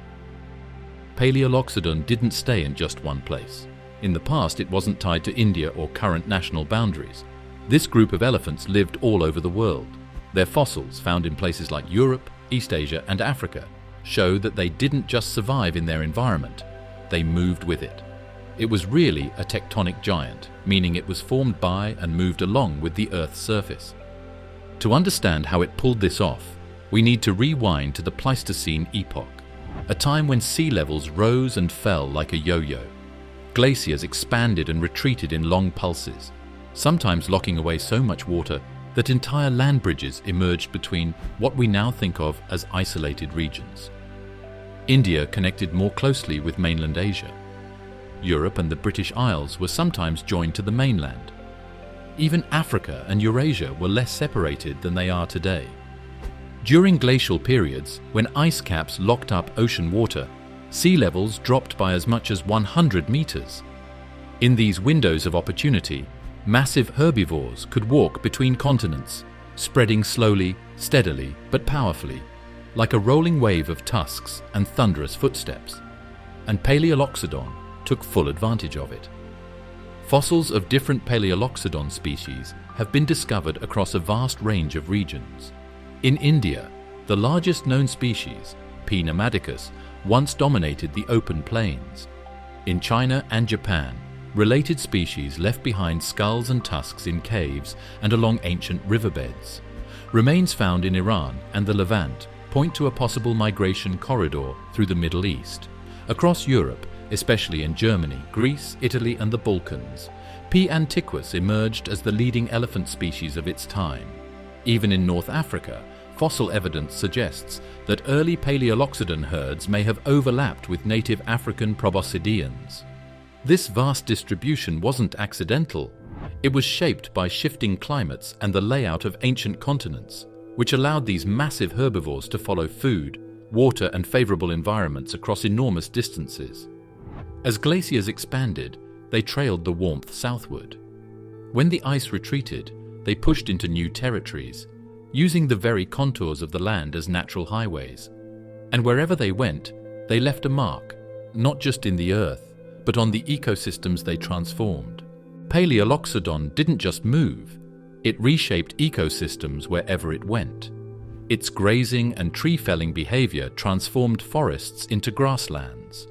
[SPEAKER 1] Palaeoloxodon didn't stay in just one place. In the past, it wasn't tied to India or current national boundaries. This group of elephants lived all over the world. Their fossils, found in places like Europe, East Asia, and Africa, show that they didn't just survive in their environment, they moved with it. It was really a tectonic giant, meaning it was formed by and moved along with the Earth's surface. To understand how it pulled this off, we need to rewind to the Pleistocene epoch, a time when sea levels rose and fell like a yo-yo. Glaciers expanded and retreated in long pulses, sometimes locking away so much water that entire land bridges emerged between what we now think of as isolated regions. India connected more closely with mainland Asia. Europe and the British Isles were sometimes joined to the mainland. Even Africa and Eurasia were less separated than they are today. During glacial periods, when ice caps locked up ocean water, sea levels dropped by as much as 100 meters. In these windows of opportunity, massive herbivores could walk between continents, spreading slowly, steadily, but powerfully, like a rolling wave of tusks and thunderous footsteps. And Palaeoloxodon took full advantage of it. Fossils of different Palaeoloxodon species have been discovered across a vast range of regions. In India, the largest known species, P. namadicus, once dominated the open plains. In China and Japan, related species left behind skulls and tusks in caves and along ancient riverbeds. Remains found in Iran and the Levant point to a possible migration corridor through the Middle East. Across Europe, especially in Germany, Greece, Italy, and the Balkans, P. antiquus emerged as the leading elephant species of its time. Even in North Africa, fossil evidence suggests that early Palaeoloxodon herds may have overlapped with native African proboscideans. This vast distribution wasn't accidental. It was shaped by shifting climates and the layout of ancient continents, which allowed these massive herbivores to follow food, water, and favorable environments across enormous distances. As glaciers expanded, they trailed the warmth southward. When the ice retreated, they pushed into new territories, using the very contours of the land as natural highways. And wherever they went, they left a mark, not just in the earth, but on the ecosystems they transformed. Palaeoloxodon didn't just move, it reshaped ecosystems wherever it went. Its grazing and tree-felling behavior transformed forests into grasslands.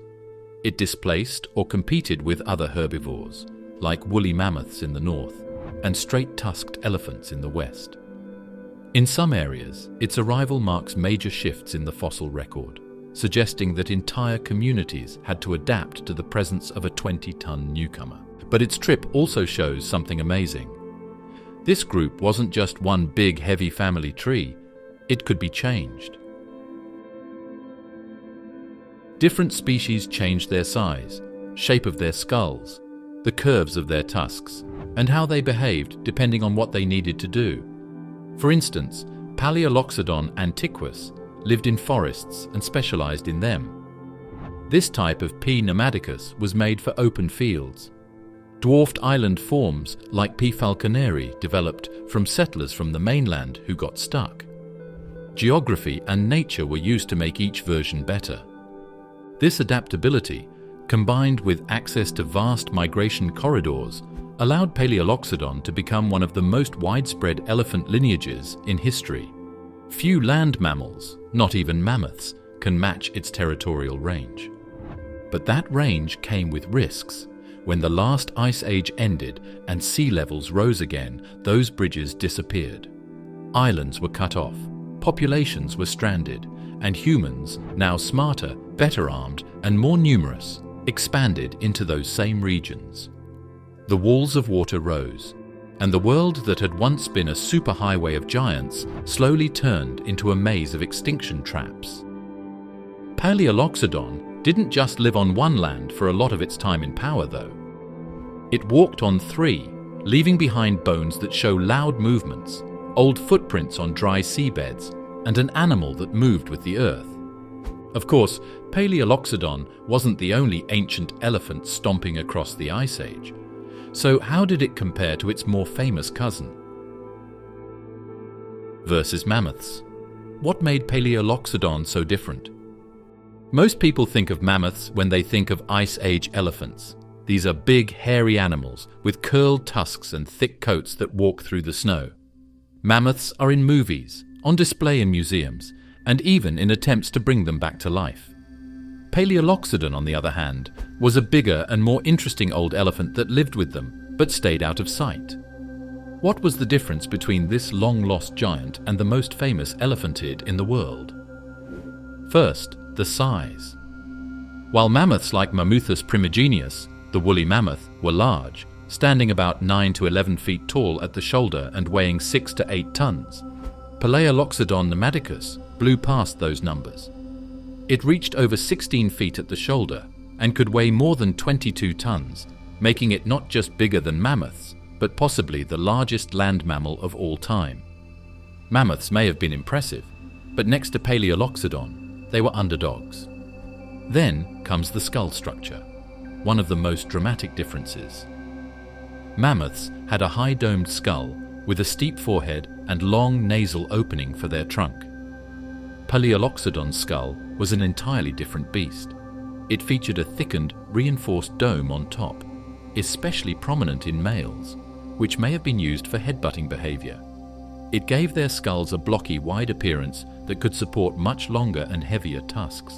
[SPEAKER 1] It displaced or competed with other herbivores, like woolly mammoths in the north and straight-tusked elephants in the west. In some areas, its arrival marks major shifts in the fossil record, suggesting that entire communities had to adapt to the presence of a 20-ton newcomer. But its trip also shows something amazing. This group wasn't just one big, heavy family tree. It could be changed. Different species changed their size, shape of their skulls, the curves of their tusks, and how they behaved depending on what they needed to do. For instance, Palaeoloxodon antiquus lived in forests and specialized in them. This type of P. namadicus was made for open fields. Dwarfed island forms like P. falconeri developed from settlers from the mainland who got stuck. Geography and nature were used to make each version better. This adaptability, combined with access to vast migration corridors, allowed Palaeoloxodon to become one of the most widespread elephant lineages in history. Few land mammals, not even mammoths, can match its territorial range. But that range came with risks. When the last ice age ended and sea levels rose again, those bridges disappeared. Islands were cut off, populations were stranded, and humans, now smarter, better armed, and more numerous, expanded into those same regions. The walls of water rose, and the world that had once been a superhighway of giants slowly turned into a maze of extinction traps. Palaeoloxodon didn't just live on one land for a lot of its time in power, though. It walked on three, leaving behind bones that show loud movements, old footprints on dry seabeds, and an animal that moved with the earth. Of course, Palaeoloxodon wasn't the only ancient elephant stomping across the Ice Age. So how did it compare to its more famous cousin? Versus mammoths. What made Palaeoloxodon so different? Most people think of mammoths when they think of Ice Age elephants. These are big, hairy animals with curled tusks and thick coats that walk through the snow. Mammoths are in movies, on display in museums, and even in attempts to bring them back to life. Palaeoloxodon, on the other hand, was a bigger and more interesting old elephant that lived with them, but stayed out of sight. What was the difference between this long-lost giant and the most famous elephantid in the world? First, the size. While mammoths like Mammuthus primigenius, the woolly mammoth, were large, standing about 9 to 11 feet tall at the shoulder and weighing 6 to 8 tons, Palaeoloxodon namadicus blew past those numbers. It reached over 16 feet at the shoulder and could weigh more than 22 tons, making it not just bigger than mammoths, but possibly the largest land mammal of all time. Mammoths may have been impressive, but next to Palaeoloxodon, they were underdogs. Then comes the skull structure, one of the most dramatic differences. Mammoths had a high domed skull with a steep forehead and long nasal opening for their trunk. Palaeoloxodon's skull was an entirely different beast. It featured a thickened, reinforced dome on top, especially prominent in males, which may have been used for headbutting behavior. It gave their skulls a blocky, wide appearance that could support much longer and heavier tusks.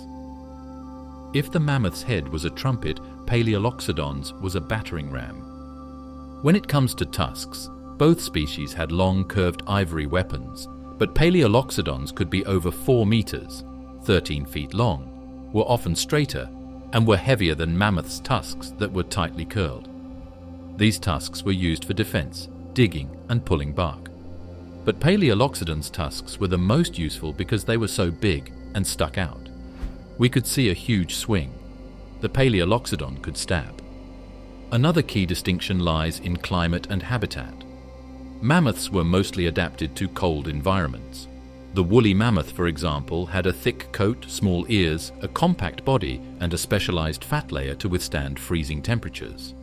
[SPEAKER 1] If the mammoth's head was a trumpet, Palaeoloxodon's was a battering ram. When it comes to tusks, both species had long, curved ivory weapons, but Palaeoloxodon's could be over 4 meters, 13 feet long, were often straighter, and were heavier than mammoth's tusks that were tightly curled. These tusks were used for defense, digging, and pulling bark. But Palaeoloxodon's tusks were the most useful because they were so big and stuck out. We could see a huge swing. The Palaeoloxodon could stab. Another key distinction lies in climate and habitat. Mammoths were mostly adapted to cold environments. The woolly mammoth, for example, had a thick coat, small ears, a compact body, and a specialized fat layer to withstand freezing temperatures.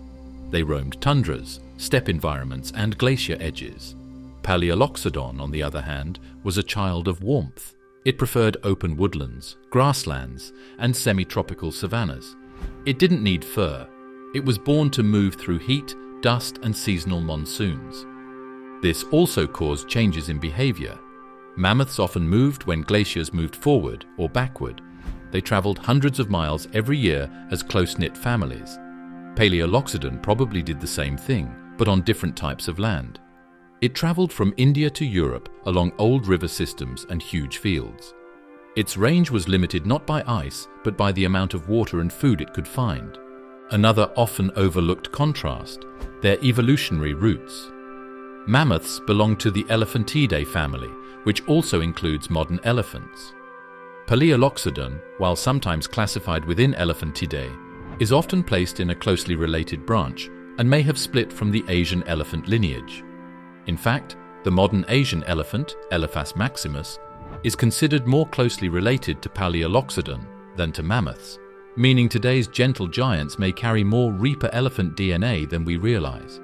[SPEAKER 1] They roamed tundras, steppe environments, and glacier edges. Palaeoloxodon, on the other hand, was a child of warmth. It preferred open woodlands, grasslands, and semi-tropical savannas. It didn't need fur. It was born to move through heat, dust, and seasonal monsoons. This also caused changes in behavior. Mammoths often moved when glaciers moved forward or backward. They traveled hundreds of miles every year as close-knit families. Palaeoloxodon probably did the same thing, but on different types of land. It traveled from India to Europe along old river systems and huge fields. Its range was limited not by ice, but by the amount of water and food it could find. Another often overlooked contrast, their evolutionary roots. Mammoths belong to the Elephantidae family, which also includes modern elephants. Palaeoloxodon, while sometimes classified within Elephantidae, is often placed in a closely related branch and may have split from the Asian elephant lineage. In fact, the modern Asian elephant, Elephas maximus, is considered more closely related to Palaeoloxodon than to mammoths, meaning today's gentle giants may carry more reaper elephant DNA than we realize.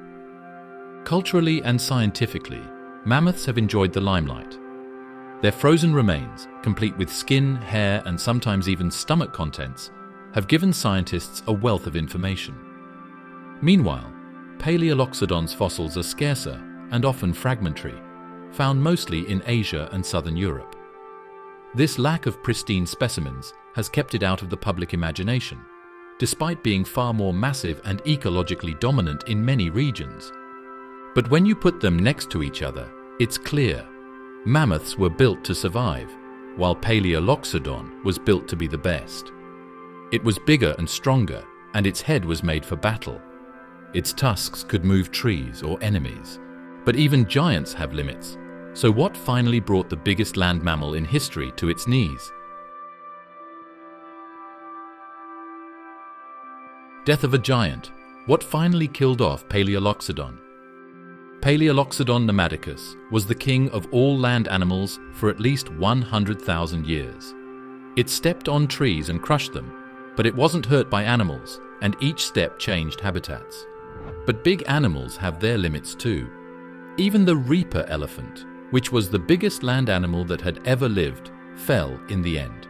[SPEAKER 1] Culturally and scientifically, mammoths have enjoyed the limelight. Their frozen remains, complete with skin, hair, and sometimes even stomach contents, have given scientists a wealth of information. Meanwhile, Palaeoloxodon's fossils are scarcer and often fragmentary, found mostly in Asia and southern Europe. This lack of pristine specimens has kept it out of the public imagination, despite being far more massive and ecologically dominant in many regions. But when you put them next to each other, it's clear. Mammoths were built to survive, while Palaeoloxodon was built to be the best. It was bigger and stronger, and its head was made for battle. Its tusks could move trees or enemies. But even giants have limits. So what finally brought the biggest land mammal in history to its knees? Death of a giant. What finally killed off Palaeoloxodon? Palaeoloxodon namadicus was the king of all land animals for at least 100,000 years. It stepped on trees and crushed them, but it wasn't hurt by animals, and each step changed habitats. But big animals have their limits too. Even the reaper elephant, which was the biggest land animal that had ever lived, fell in the end.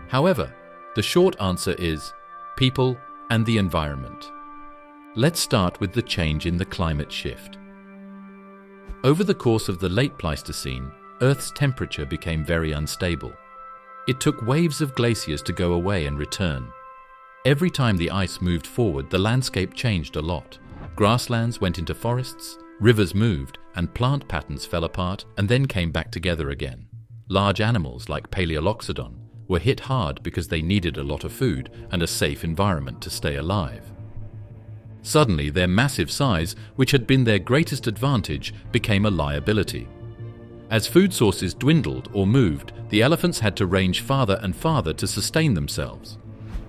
[SPEAKER 1] However, the short answer is people and the environment. Let's start with the change in the climate shift. Over the course of the late Pleistocene, Earth's temperature became very unstable. It took waves of glaciers to go away and return. Every time the ice moved forward, the landscape changed a lot. Grasslands went into forests, rivers moved, and plant patterns fell apart and then came back together again. Large animals like Palaeoloxodon were hit hard because they needed a lot of food and a safe environment to stay alive. Suddenly, their massive size, which had been their greatest advantage, became a liability. As food sources dwindled or moved, the elephants had to range farther and farther to sustain themselves.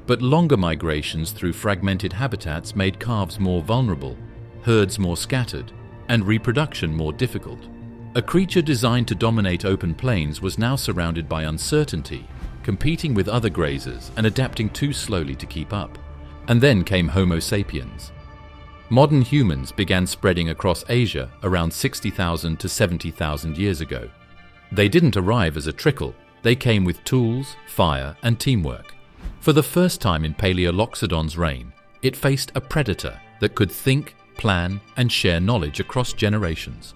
[SPEAKER 1] But longer migrations through fragmented habitats made calves more vulnerable, herds more scattered, and reproduction more difficult. A creature designed to dominate open plains was now surrounded by uncertainty, competing with other grazers and adapting too slowly to keep up. And then came Homo sapiens. Modern humans began spreading across Asia around 60,000 to 70,000 years ago. They didn't arrive as a trickle, they came with tools, fire, and teamwork. For the first time in Palaeoloxodon's reign, it faced a predator that could think, plan, and share knowledge across generations.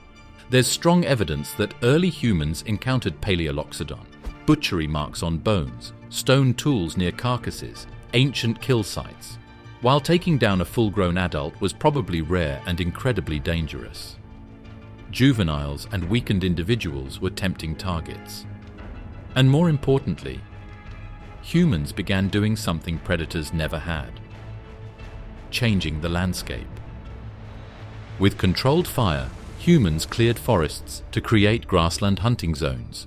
[SPEAKER 1] There's strong evidence that early humans encountered Palaeoloxodon: butchery marks on bones, stone tools near carcasses, ancient kill sites. While taking down a full-grown adult was probably rare and incredibly dangerous. Juveniles and weakened individuals were tempting targets. And more importantly, humans began doing something predators never had: changing the landscape. With controlled fire, humans cleared forests to create grassland hunting zones.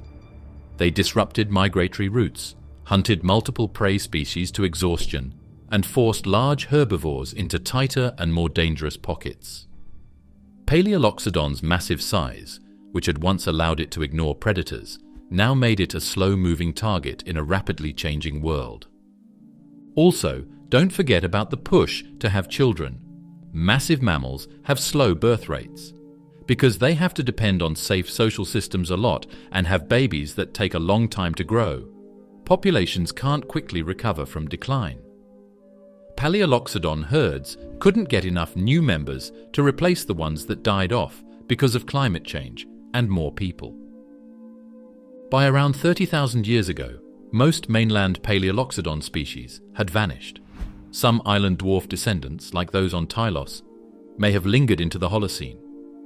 [SPEAKER 1] They disrupted migratory routes, hunted multiple prey species to exhaustion, and forced large herbivores into tighter and more dangerous pockets. Palaeoloxodon's massive size, which had once allowed it to ignore predators, now made it a slow-moving target in a rapidly changing world. Also, don't forget about the push to have children. Massive mammals have slow birth rates. Because they have to depend on safe social systems a lot and have babies that take a long time to grow, populations can't quickly recover from decline. Palaeoloxodon herds couldn't get enough new members to replace the ones that died off because of climate change and more people. By around 30,000 years ago, most mainland Palaeoloxodon species had vanished. Some island dwarf descendants, like those on Tylos, may have lingered into the Holocene,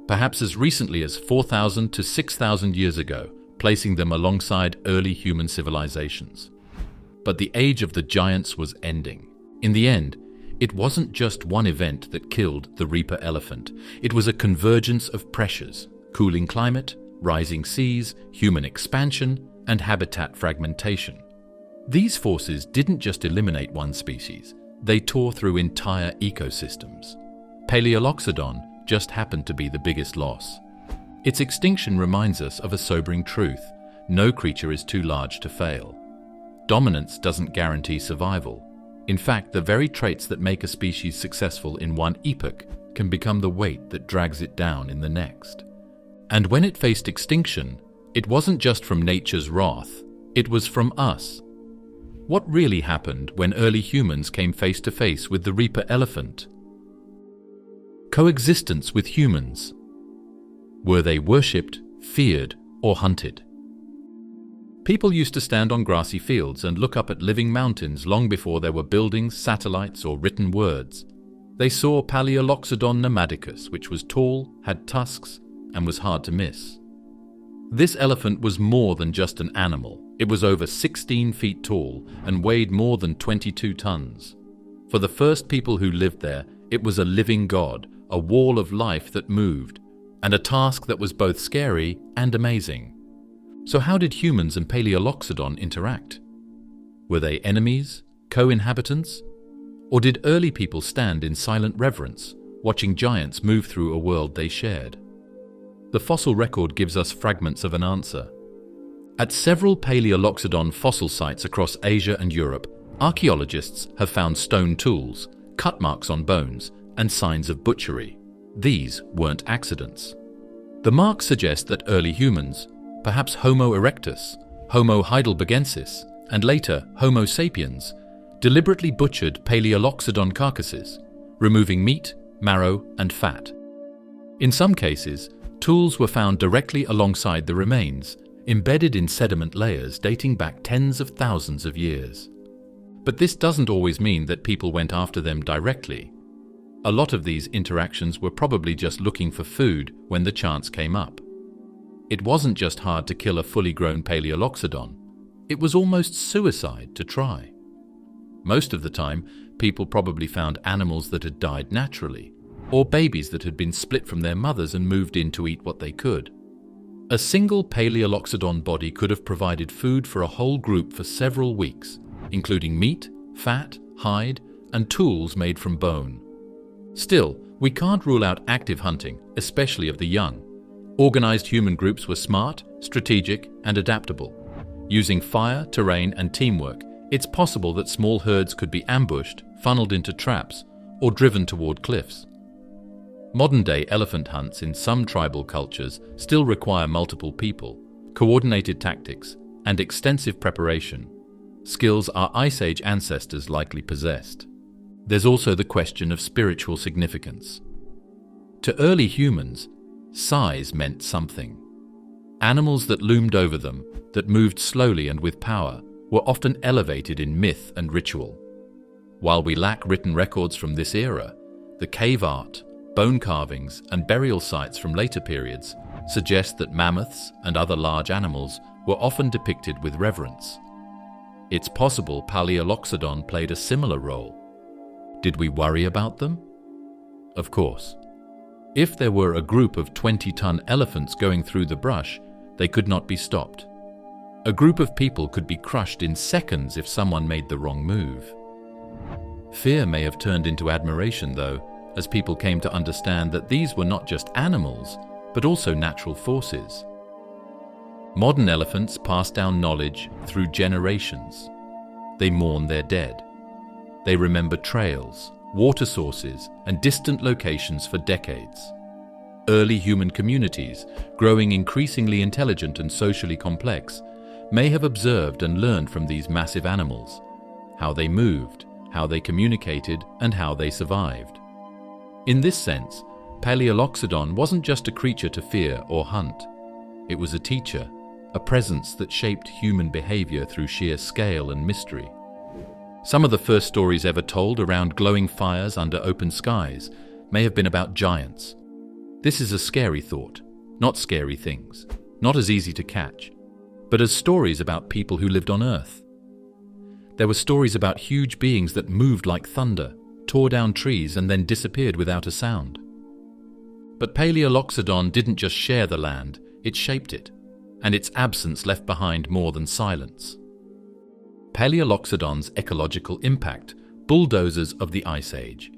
[SPEAKER 1] perhaps as recently as 4,000 to 6,000 years ago, placing them alongside early human civilizations. But the age of the giants was ending. In the end, it wasn't just one event that killed the Reaper elephant. It was a convergence of pressures: cooling climate, rising seas, human expansion, and habitat fragmentation. These forces didn't just eliminate one species, they tore through entire ecosystems. Palaeoloxodon just happened to be the biggest loss. Its extinction reminds us of a sobering truth: no creature is too large to fail. Dominance doesn't guarantee survival. In fact, the very traits that make a species successful in one epoch can become the weight that drags it down in the next. And when it faced extinction, it wasn't just from nature's wrath, it was from us. What really happened when early humans came face to face with the Reaper elephant? Coexistence with humans. Were they worshipped, feared, or hunted? People used to stand on grassy fields and look up at living mountains long before there were buildings, satellites, or written words. They saw Palaeoloxodon namadicus, which was tall, had tusks, and was hard to miss. This elephant was more than just an animal. It was over 16 feet tall and weighed more than 22 tons. For the first people who lived there, it was a living god, a wall of life that moved, and a task that was both scary and amazing. So how did humans and Palaeoloxodon interact? Were they enemies, co-inhabitants? Or did early people stand in silent reverence, watching giants move through a world they shared? The fossil record gives us fragments of an answer. At several Palaeoloxodon fossil sites across Asia and Europe, archaeologists have found stone tools, cut marks on bones, and signs of butchery. These weren't accidents. The marks suggest that early humans, perhaps Homo erectus, Homo heidelbergensis, and later Homo sapiens, deliberately butchered Palaeoloxodon carcasses, removing meat, marrow, and fat. In some cases, tools were found directly alongside the remains, embedded in sediment layers dating back tens of thousands of years. But this doesn't always mean that people went after them directly. A lot of these interactions were probably just looking for food when the chance came up. It wasn't just hard to kill a fully grown Palaeoloxodon. It was almost suicide to try. Most of the time, people probably found animals that had died naturally, or babies that had been split from their mothers and moved in to eat what they could. A single Palaeoloxodon body could have provided food for a whole group for several weeks, including meat, fat, hide, and tools made from bone. Still, we can't rule out active hunting, especially of the young. Organized human groups were smart, strategic, and adaptable. Using fire, terrain, and teamwork, it's possible that small herds could be ambushed, funneled into traps, or driven toward cliffs. Modern-day elephant hunts in some tribal cultures still require multiple people, coordinated tactics, and extensive preparation, skills our Ice Age ancestors likely possessed. There's also the question of spiritual significance. To early humans, size meant something. Animals that loomed over them, that moved slowly and with power, were often elevated in myth and ritual. While we lack written records from this era, the cave art, bone carvings, and burial sites from later periods suggest that mammoths and other large animals were often depicted with reverence. It's possible Palaeoloxodon played a similar role. Did we worry about them? Of course. If there were a group of 20-ton elephants going through the brush, they could not be stopped. A group of people could be crushed in seconds if someone made the wrong move. Fear may have turned into admiration, though, as people came to understand that these were not just animals, but also natural forces. Modern elephants pass down knowledge through generations. They mourn their dead. They remember trails, water sources, and distant locations for decades. Early human communities, growing increasingly intelligent and socially complex, may have observed and learned from these massive animals, how they moved, how they communicated, and how they survived. In this sense, Palaeoloxodon wasn't just a creature to fear or hunt. It was a teacher, a presence that shaped human behavior through sheer scale and mystery. Some of the first stories ever told around glowing fires under open skies may have been about giants. This is a scary thought, not scary things, not as easy to catch, but as stories about people who lived on Earth. There were stories about huge beings that moved like thunder, tore down trees, and then disappeared without a sound. But Palaeoloxodon didn't just share the land, it shaped it, and its absence left behind more than silence. Palaeoloxodon's ecological impact, bulldozers of the Ice Age.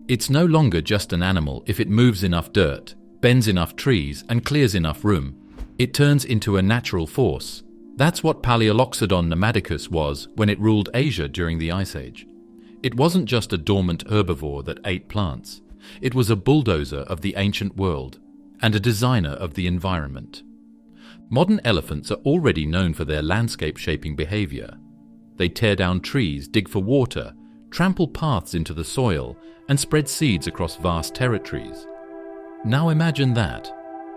[SPEAKER 1] It's no longer just an animal if it moves enough dirt, bends enough trees, and clears enough room. It turns into a natural force. That's what Palaeoloxodon namadicus was when it ruled Asia during the Ice Age. It wasn't just a dormant herbivore that ate plants. It was a bulldozer of the ancient world and a designer of the environment. Modern elephants are already known for their landscape-shaping behavior. They tear down trees, dig for water, trample paths into the soil, and spread seeds across vast territories. Now imagine that,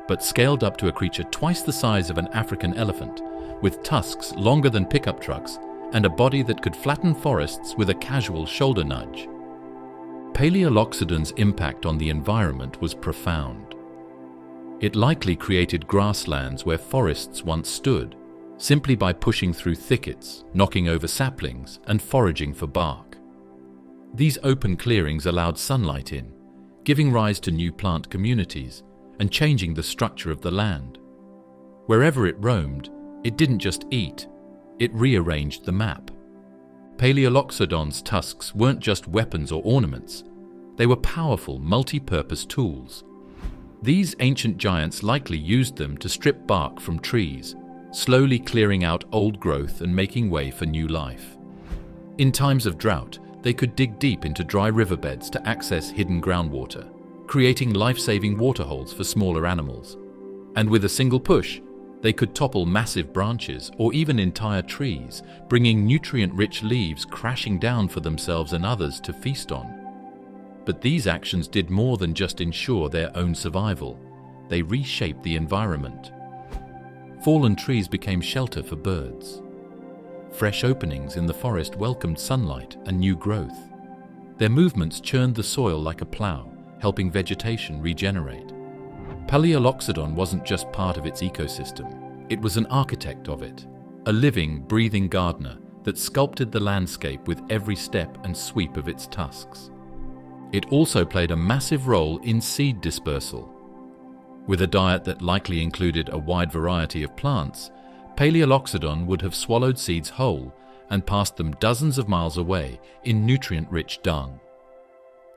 [SPEAKER 1] but scaled up to a creature twice the size of an African elephant, with tusks longer than pickup trucks and a body that could flatten forests with a casual shoulder nudge. Palaeoloxodon's impact on the environment was profound. It likely created grasslands where forests once stood, simply by pushing through thickets, knocking over saplings, and foraging for bark. These open clearings allowed sunlight in, giving rise to new plant communities and changing the structure of the land. Wherever it roamed, it didn't just eat, it rearranged the map. Palaeoloxodon's tusks weren't just weapons or ornaments, they were powerful, multi-purpose tools. These ancient giants likely used them to strip bark from trees, slowly clearing out old growth and making way for new life. In times of drought, they could dig deep into dry riverbeds to access hidden groundwater, creating life-saving waterholes for smaller animals. And with a single push, they could topple massive branches or even entire trees, bringing nutrient-rich leaves crashing down for themselves and others to feast on. But these actions did more than just ensure their own survival. They reshaped the environment. Fallen trees became shelter for birds. Fresh openings in the forest welcomed sunlight and new growth. Their movements churned the soil like a plow, helping vegetation regenerate. Palaeoloxodon wasn't just part of its ecosystem, it was an architect of it, a living, breathing gardener that sculpted the landscape with every step and sweep of its tusks. It also played a massive role in seed dispersal. With a diet that likely included a wide variety of plants, Palaeoloxodon would have swallowed seeds whole and passed them dozens of miles away in nutrient-rich dung.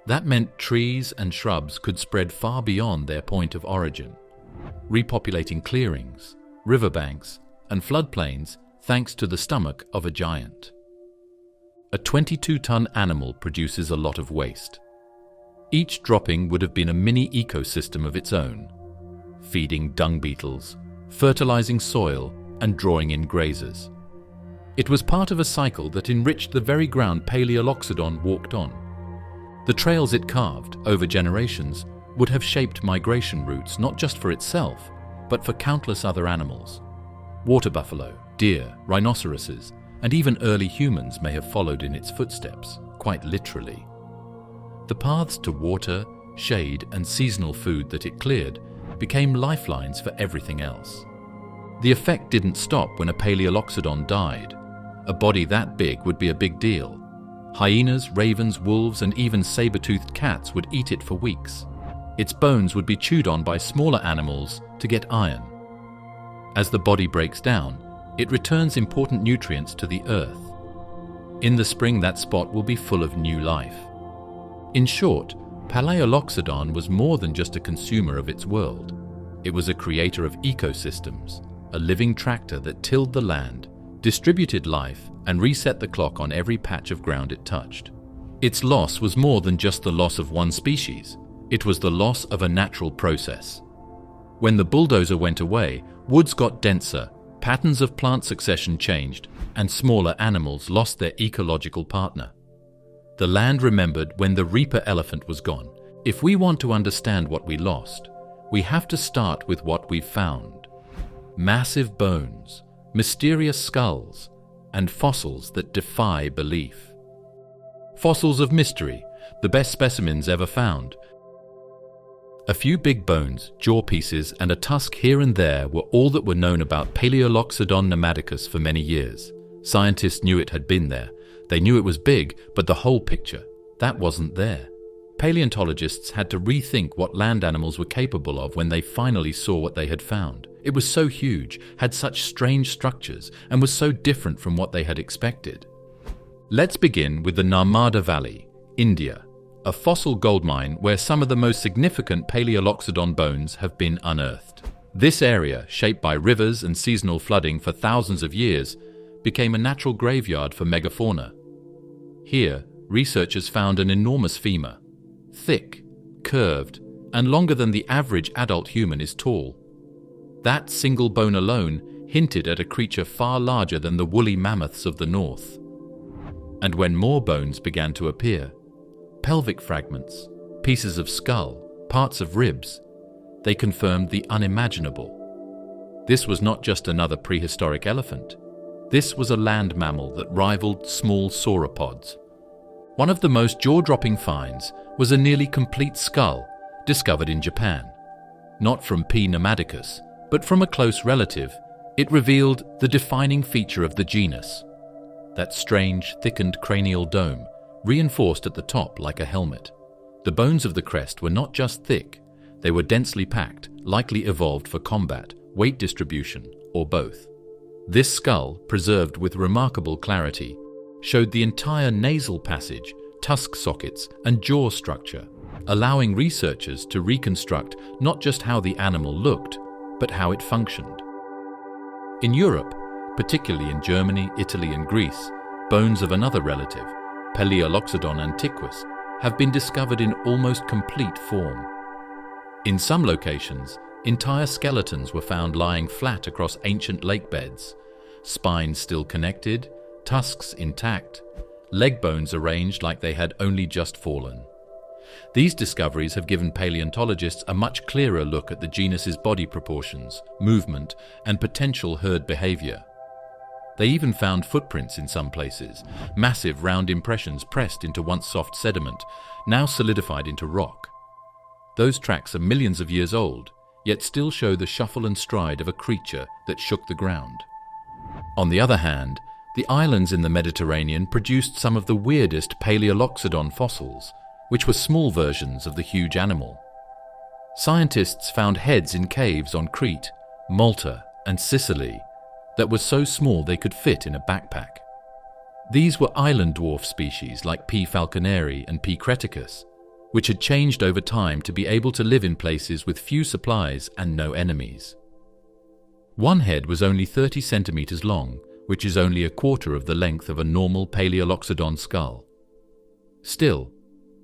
[SPEAKER 1] That meant trees and shrubs could spread far beyond their point of origin, repopulating clearings, riverbanks, and floodplains thanks to the stomach of a giant. A 22-ton animal produces a lot of waste. Each dropping would have been a mini ecosystem of its own, feeding dung beetles, fertilizing soil, and drawing in grazers. It was part of a cycle that enriched the very ground Palaeoloxodon walked on. The trails it carved over generations would have shaped migration routes not just for itself, but for countless other animals. Water buffalo, deer, rhinoceroses, and even early humans may have followed in its footsteps, quite literally. The paths to water, shade, and seasonal food that it cleared became lifelines for everything else. The effect didn't stop when a Palaeoloxodon died. A body that big would be a big deal. Hyenas, ravens, wolves, and even saber-toothed cats would eat it for weeks. Its bones would be chewed on by smaller animals to get iron. As the body breaks down, it returns important nutrients to the earth. In the spring, that spot will be full of new life. In short, Palaeoloxodon was more than just a consumer of its world. It was a creator of ecosystems, a living tractor that tilled the land, distributed life, and reset the clock on every patch of ground it touched. Its loss was more than just the loss of one species. It was the loss of a natural process. When the bulldozer went away, woods got denser, patterns of plant succession changed, and smaller animals lost their ecological partner. The land remembered when the reaper elephant was gone. If we want to understand what we lost, we have to start with what we've found. Massive bones, mysterious skulls, and fossils that defy belief. Fossils of mystery, the best specimens ever found. A few big bones, jaw pieces, and a tusk here and there were all that were known about Palaeoloxodon namadicus for many years. Scientists knew it had been there. They knew it was big, but the whole picture, that wasn't there. Paleontologists had to rethink what land animals were capable of when they finally saw what they had found. It was so huge, had such strange structures, and was so different from what they had expected. Let's begin with the Narmada Valley, India, a fossil gold mine where some of the most significant Palaeoloxodon bones have been unearthed. This area, shaped by rivers and seasonal flooding for thousands of years, became a natural graveyard for megafauna. Here, researchers found an enormous femur, thick, curved, and longer than the average adult human is tall. That single bone alone hinted at a creature far larger than the woolly mammoths of the north. And when more bones began to appear, pelvic fragments, pieces of skull, parts of ribs, they confirmed the unimaginable. This was not just another prehistoric elephant. This was a land mammal that rivaled small sauropods. One of the most jaw-dropping finds was a nearly complete skull discovered in Japan. Not from P. namadicus, but from a close relative, it revealed the defining feature of the genus. That strange, thickened cranial dome, reinforced at the top like a helmet. The bones of the crest were not just thick, they were densely packed, likely evolved for combat, weight distribution, or both. This skull, preserved with remarkable clarity, showed the entire nasal passage, tusk sockets, and jaw structure, allowing researchers to reconstruct not just how the animal looked, but how it functioned. In Europe, particularly in Germany, Italy, and Greece, bones of another relative, Palaeoloxodon antiquus, have been discovered in almost complete form. In some locations, entire skeletons were found lying flat across ancient lake beds, spines still connected, tusks intact, leg bones arranged like they had only just fallen. These discoveries have given paleontologists a much clearer look at the genus's body proportions, movement, and potential herd behavior. They even found footprints in some places, massive round impressions pressed into once soft sediment, now solidified into rock. Those tracks are millions of years old, yet still show the shuffle and stride of a creature that shook the ground. On the other hand, the islands in the Mediterranean produced some of the weirdest Palaeoloxodon fossils, which were small versions of the huge animal. Scientists found heads in caves on Crete, Malta, and Sicily that were so small they could fit in a backpack. These were island dwarf species like P. falconeri and P. creticus, which had changed over time to be able to live in places with few supplies and no enemies. One head was only 30 centimeters long, which is only a quarter of the length of a normal Palaeoloxodon skull. Still,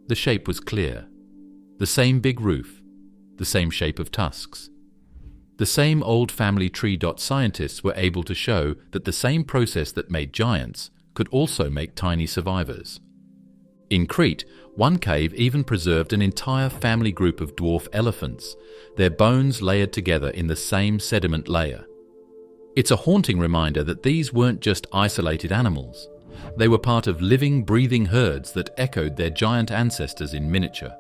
[SPEAKER 1] the shape was clear. The same big roof, the same shape of tusks. The same old family tree. Scientists were able to show that the same process that made giants could also make tiny survivors. In Crete, one cave even preserved an entire family group of dwarf elephants, their bones layered together in the same sediment layer. It's a haunting reminder that these weren't just isolated animals. They were part of living, breathing herds that echoed their giant ancestors in miniature.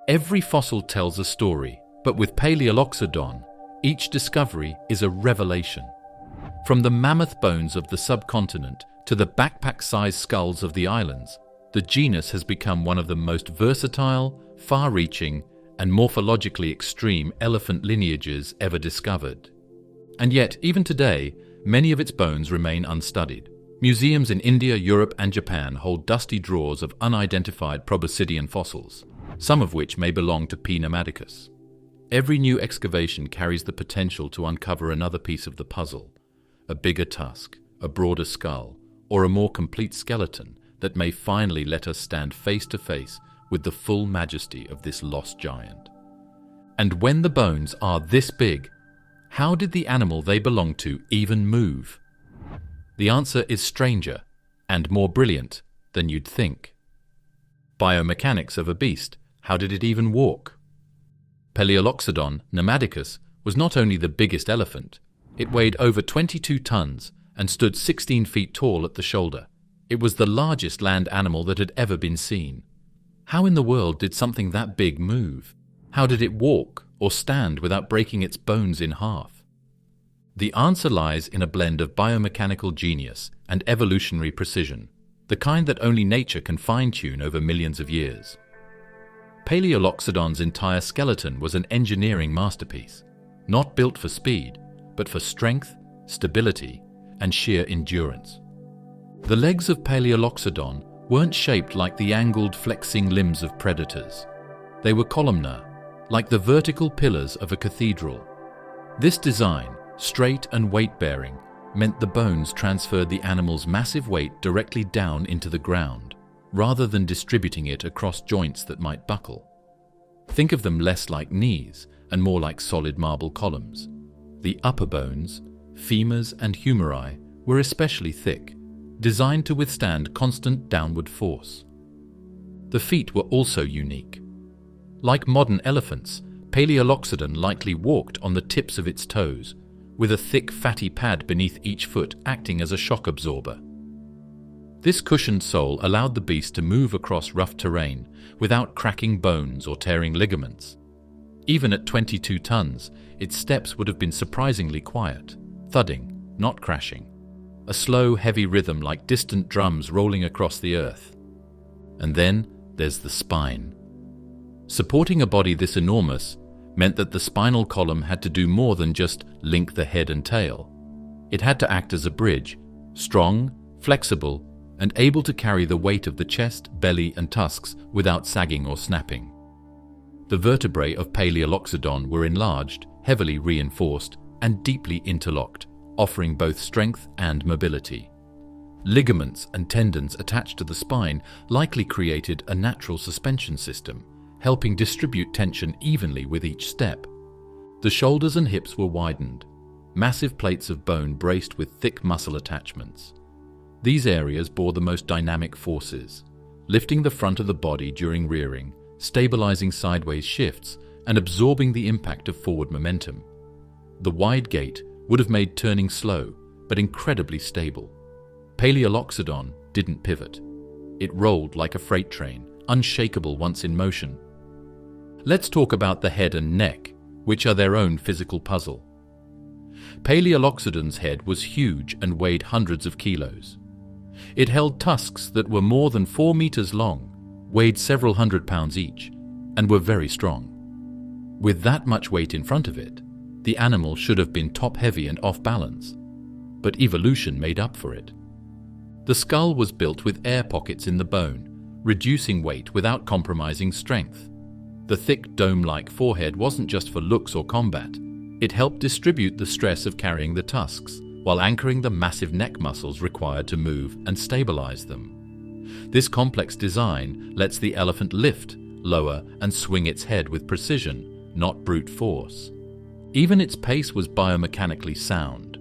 [SPEAKER 1] Every fossil tells a story, but with Palaeoloxodon, each discovery is a revelation. From the mammoth bones of the subcontinent to the backpack-sized skulls of the islands, the genus has become one of the most versatile, far-reaching, and morphologically extreme elephant lineages ever discovered. And yet, even today, many of its bones remain unstudied. Museums in India, Europe, and Japan hold dusty drawers of unidentified proboscidean fossils, some of which may belong to P. namadicus. Every new excavation carries the potential to uncover another piece of the puzzle, a bigger tusk, a broader skull, or a more complete skeleton that may finally let us stand face to face with the full majesty of this lost giant. And when the bones are this big, how did the animal they belong to even move? The answer is stranger and more brilliant than you'd think. Biomechanics of a beast. How did it even walk? Palaeoloxodon namadicus was not only the biggest elephant, it weighed over 22 tons and stood 16 feet tall at the shoulder. It was the largest land animal that had ever been seen. How in the world did something that big move? How did it walk or stand without breaking its bones in half? The answer lies in a blend of biomechanical genius and evolutionary precision, the kind that only nature can fine-tune over millions of years. Palaeoloxodon's entire skeleton was an engineering masterpiece, not built for speed, but for strength, stability, and sheer endurance. The legs of Palaeoloxodon weren't shaped like the angled, flexing limbs of predators. They were columnar, like the vertical pillars of a cathedral. This design, straight and weight-bearing, meant the bones transferred the animal's massive weight directly down into the ground, rather than distributing it across joints that might buckle. Think of them less like knees and more like solid marble columns. The upper bones, femurs and humeri, were especially thick, designed to withstand constant downward force. The feet were also unique. Like modern elephants, Palaeoloxodon likely walked on the tips of its toes, with a thick fatty pad beneath each foot acting as a shock absorber. This cushioned sole allowed the beast to move across rough terrain without cracking bones or tearing ligaments. Even at 22 tons, its steps would have been surprisingly quiet, thudding, not crashing. A slow, heavy rhythm like distant drums rolling across the earth. And then there's the spine. Supporting a body this enormous meant that the spinal column had to do more than just link the head and tail. It had to act as a bridge, strong, flexible, and able to carry the weight of the chest, belly, and tusks without sagging or snapping. The vertebrae of Palaeoloxodon were enlarged, heavily reinforced, and deeply interlocked, offering both strength and mobility. Ligaments and tendons attached to the spine likely created a natural suspension system, helping distribute tension evenly with each step. The shoulders and hips were widened, massive plates of bone braced with thick muscle attachments. These areas bore the most dynamic forces, lifting the front of the body during rearing, stabilizing sideways shifts, and absorbing the impact of forward momentum. The wide gait would have made turning slow, but incredibly stable. Palaeoloxodon didn't pivot. It rolled like a freight train, unshakable once in motion. Let's talk about the head and neck, which are their own physical puzzle. Palaeoloxodon's head was huge and weighed hundreds of kilos. It held tusks that were more than 4 meters long, weighed several hundred pounds each, and were very strong. With that much weight in front of it, the animal should have been top-heavy and off-balance, but evolution made up for it. The skull was built with air pockets in the bone, reducing weight without compromising strength. The thick dome-like forehead wasn't just for looks or combat. It helped distribute the stress of carrying the tusks, while anchoring the massive neck muscles required to move and stabilize them. This complex design lets the elephant lift, lower, and swing its head with precision, not brute force. Even its pace was biomechanically sound.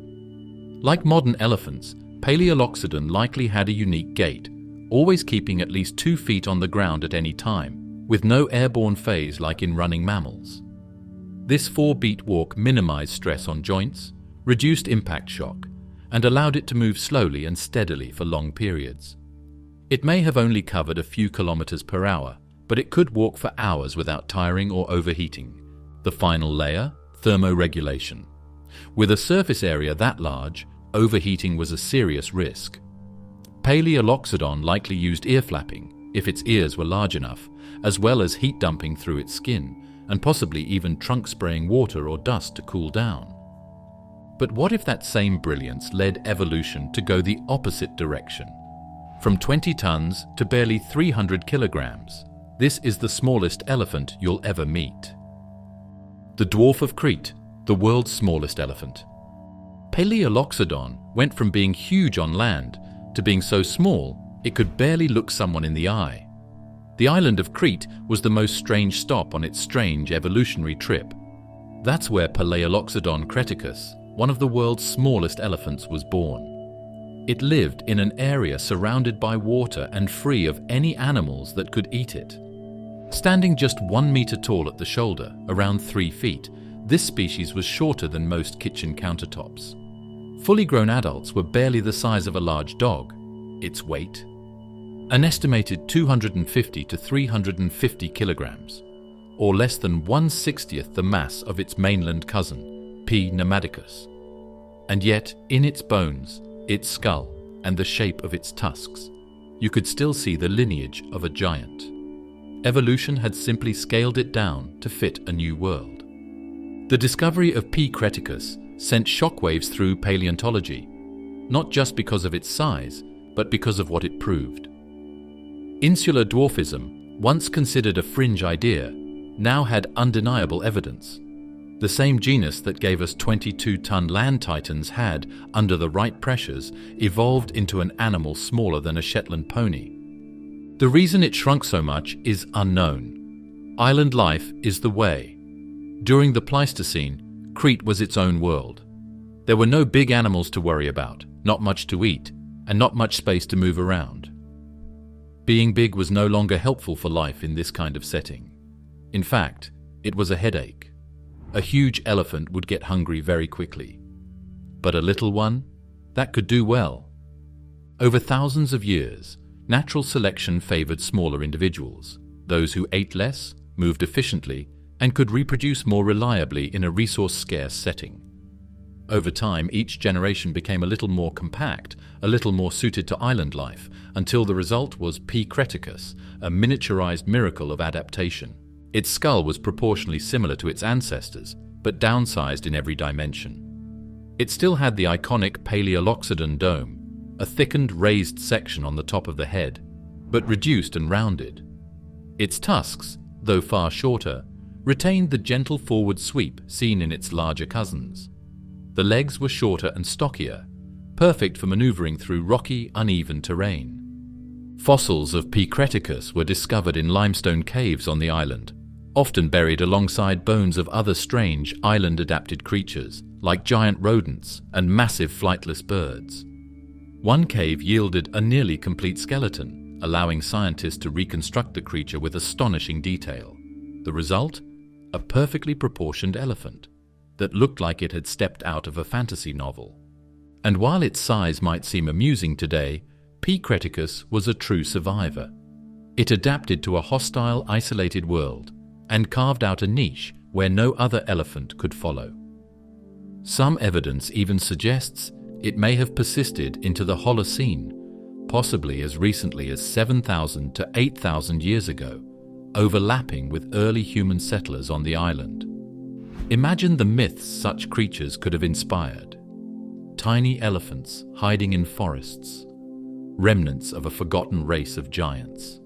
[SPEAKER 1] Like modern elephants, Palaeoloxodon likely had a unique gait, always keeping at least 2 feet on the ground at any time, with no airborne phase like in running mammals. This 4-beat walk minimized stress on joints, reduced impact shock, and allowed it to move slowly and steadily for long periods. It may have only covered a few kilometers per hour, but it could walk for hours without tiring or overheating. The final layer, thermoregulation. With a surface area that large, overheating was a serious risk. Palaeoloxodon likely used ear flapping, if its ears were large enough, as well as heat dumping through its skin, and possibly even trunk spraying water or dust to cool down. But what if that same brilliance led evolution to go the opposite direction? From 20 tons to barely 300 kilograms, this is the smallest elephant you'll ever meet. The dwarf of Crete, the world's smallest elephant. Palaeoloxodon went from being huge on land to being so small it could barely look someone in the eye. The island of Crete was the most strange stop on its strange evolutionary trip. That's where Palaeoloxodon creticus, one of the world's smallest elephants, was born. It lived in an area surrounded by water and free of any animals that could eat it. Standing just 1 meter tall at the shoulder, around 3 feet, this species was shorter than most kitchen countertops. Fully grown adults were barely the size of a large dog. Its weight? An estimated 250 to 350 kilograms, or less than 1/60th the mass of its mainland cousin, P. namadicus. And yet, in its bones, its skull, and the shape of its tusks, you could still see the lineage of a giant. Evolution had simply scaled it down to fit a new world. The discovery of P. creticus sent shockwaves through paleontology, not just because of its size, but because of what it proved. Insular dwarfism, once considered a fringe idea, now had undeniable evidence. The same genus that gave us 22-ton land titans had, under the right pressures, evolved into an animal smaller than a Shetland pony. The reason it shrunk so much is unknown. Island life is the way. During the Pleistocene, Crete was its own world. There were no big animals to worry about, not much to eat, and not much space to move around. Being big was no longer helpful for life in this kind of setting. In fact, it was a headache. A huge elephant would get hungry very quickly. But a little one? That could do well. Over thousands of years, natural selection favored smaller individuals, those who ate less, moved efficiently, and could reproduce more reliably in a resource-scarce setting. Over time, each generation became a little more compact, a little more suited to island life, until the result was P. creticus, a miniaturized miracle of adaptation. Its skull was proportionally similar to its ancestors, but downsized in every dimension. It still had the iconic Palaeoloxodon dome, a thickened raised section on the top of the head, but reduced and rounded. Its tusks, though far shorter, retained the gentle forward sweep seen in its larger cousins. The legs were shorter and stockier, perfect for maneuvering through rocky, uneven terrain. Fossils of P. creticus were discovered in limestone caves on the island, often buried alongside bones of other strange island-adapted creatures, like giant rodents and massive flightless birds. One cave yielded a nearly complete skeleton, allowing scientists to reconstruct the creature with astonishing detail. The result? A perfectly proportioned elephant that looked like it had stepped out of a fantasy novel. And while its size might seem amusing today, P. creticus was a true survivor. It adapted to a hostile, isolated world and carved out a niche where no other elephant could follow. Some evidence even suggests it may have persisted into the Holocene, possibly as recently as 7,000 to 8,000 years ago, overlapping with early human settlers on the island. Imagine the myths such creatures could have inspired. Tiny elephants hiding in forests, remnants of a forgotten race of giants.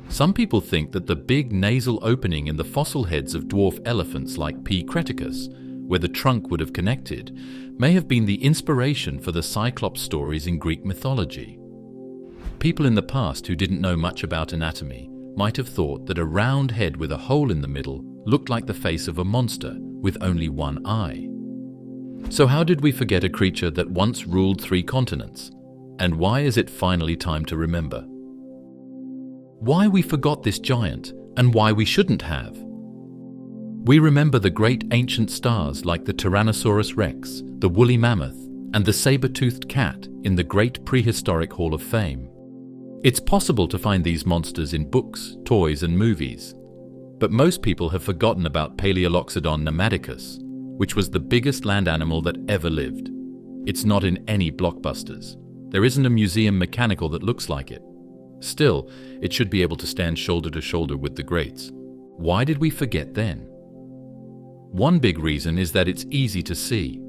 [SPEAKER 1] Some people think that the big nasal opening in the fossil heads of dwarf elephants like P. creticus, where the trunk would have connected, may have been the inspiration for the Cyclops stories in Greek mythology. People in the past who didn't know much about anatomy might have thought that a round head with a hole in the middle looked like the face of a monster with only one eye. So how did we forget a creature that once ruled 3 continents? And why is it finally time to remember? Why we forgot this giant and why we shouldn't have. We remember the great ancient stars like the Tyrannosaurus rex, the woolly mammoth, and the saber-toothed cat in the Great Prehistoric Hall of Fame. It's possible to find these monsters in books, toys, and movies. But most people have forgotten about Palaeoloxodon namadicus, which was the biggest land animal that ever lived. It's not in any blockbusters. There isn't a museum mechanical that looks like it. Still, it should be able to stand shoulder to shoulder with the greats. Why did we forget then? One big reason is that it's easy to see.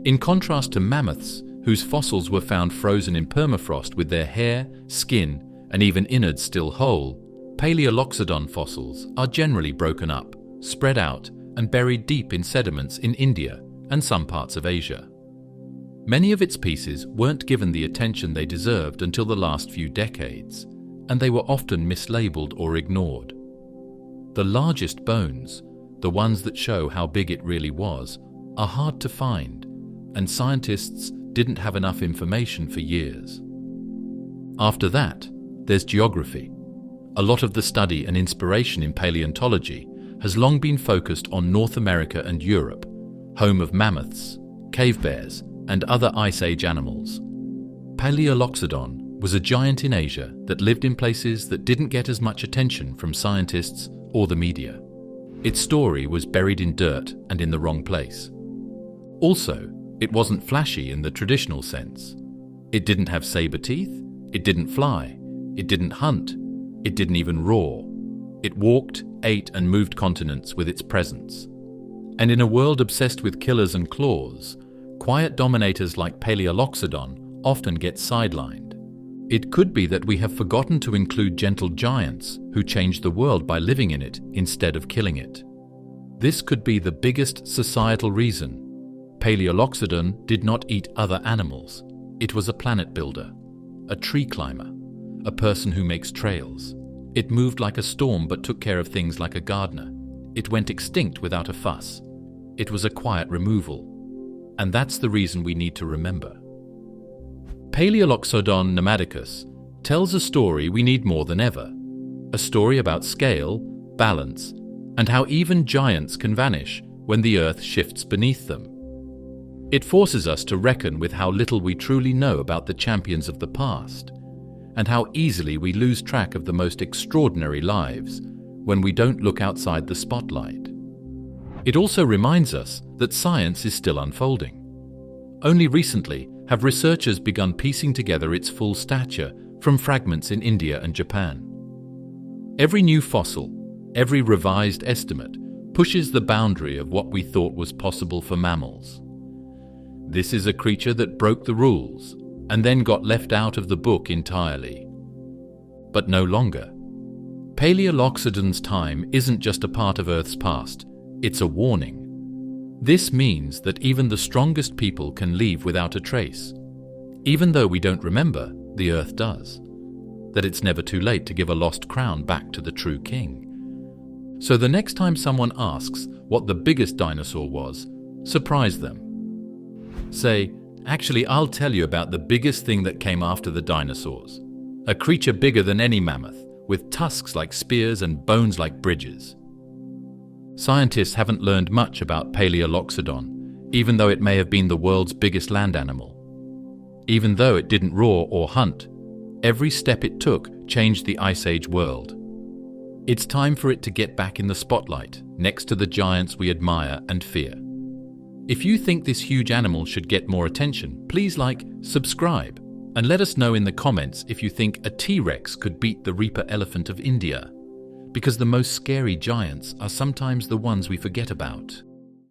[SPEAKER 1] In contrast to mammoths, whose fossils were found frozen in permafrost with their hair, skin, and even innards still whole, Palaeoloxodon fossils are generally broken up, spread out, and buried deep in sediments in India and some parts of Asia. Many of its pieces weren't given the attention they deserved until the last few decades, and they were often mislabeled or ignored. The largest bones, the ones that show how big it really was, are hard to find, and scientists didn't have enough information for years. After that, there's geography. A lot of the study and inspiration in paleontology has long been focused on North America and Europe, home of mammoths, cave bears, and other Ice Age animals. Palaeoloxodon was a giant in Asia that lived in places that didn't get as much attention from scientists or the media. Its story was buried in dirt and in the wrong place. Also, it wasn't flashy in the traditional sense. It didn't have saber teeth, it didn't fly, it didn't hunt, it didn't even roar. It walked, ate, and moved continents with its presence. And in a world obsessed with killers and claws, quiet dominators like Palaeoloxodon often get sidelined. It could be that we have forgotten to include gentle giants who changed the world by living in it instead of killing it. This could be the biggest societal reason. Palaeoloxodon did not eat other animals. It was a planet builder, a tree climber, a person who makes trails. It moved like a storm but took care of things like a gardener. It went extinct without a fuss. It was a quiet removal. And that's the reason we need to remember. Palaeoloxodon namadicus tells a story we need more than ever. A story about scale, balance, and how even giants can vanish when the earth shifts beneath them. It forces us to reckon with how little we truly know about the champions of the past, and how easily we lose track of the most extraordinary lives when we don't look outside the spotlight. It also reminds us that science is still unfolding. Only recently have researchers begun piecing together its full stature from fragments in India and Japan. Every new fossil, every revised estimate, pushes the boundary of what we thought was possible for mammals. This is a creature that broke the rules and then got left out of the book entirely. But no longer. Palaeoloxodon's time isn't just a part of Earth's past, it's a warning. This means that even the strongest people can leave without a trace. Even though we don't remember, the Earth does. That it's never too late to give a lost crown back to the true king. So the next time someone asks what the biggest dinosaur was, surprise them. Say, actually, I'll tell you about the biggest thing that came after the dinosaurs. a creature bigger than any mammoth, with tusks like spears and bones like bridges. Scientists haven't learned much about Palaeoloxodon, even though it may have been the world's biggest land animal. Even though it didn't roar or hunt, every step it took changed the Ice Age world. It's time for it to get back in the spotlight, next to the giants we admire and fear. If you think this huge animal should get more attention, please like, subscribe, and let us know in the comments if you think a T-Rex could beat the Reaper elephant of India, because the most scary giants are sometimes the ones we forget about.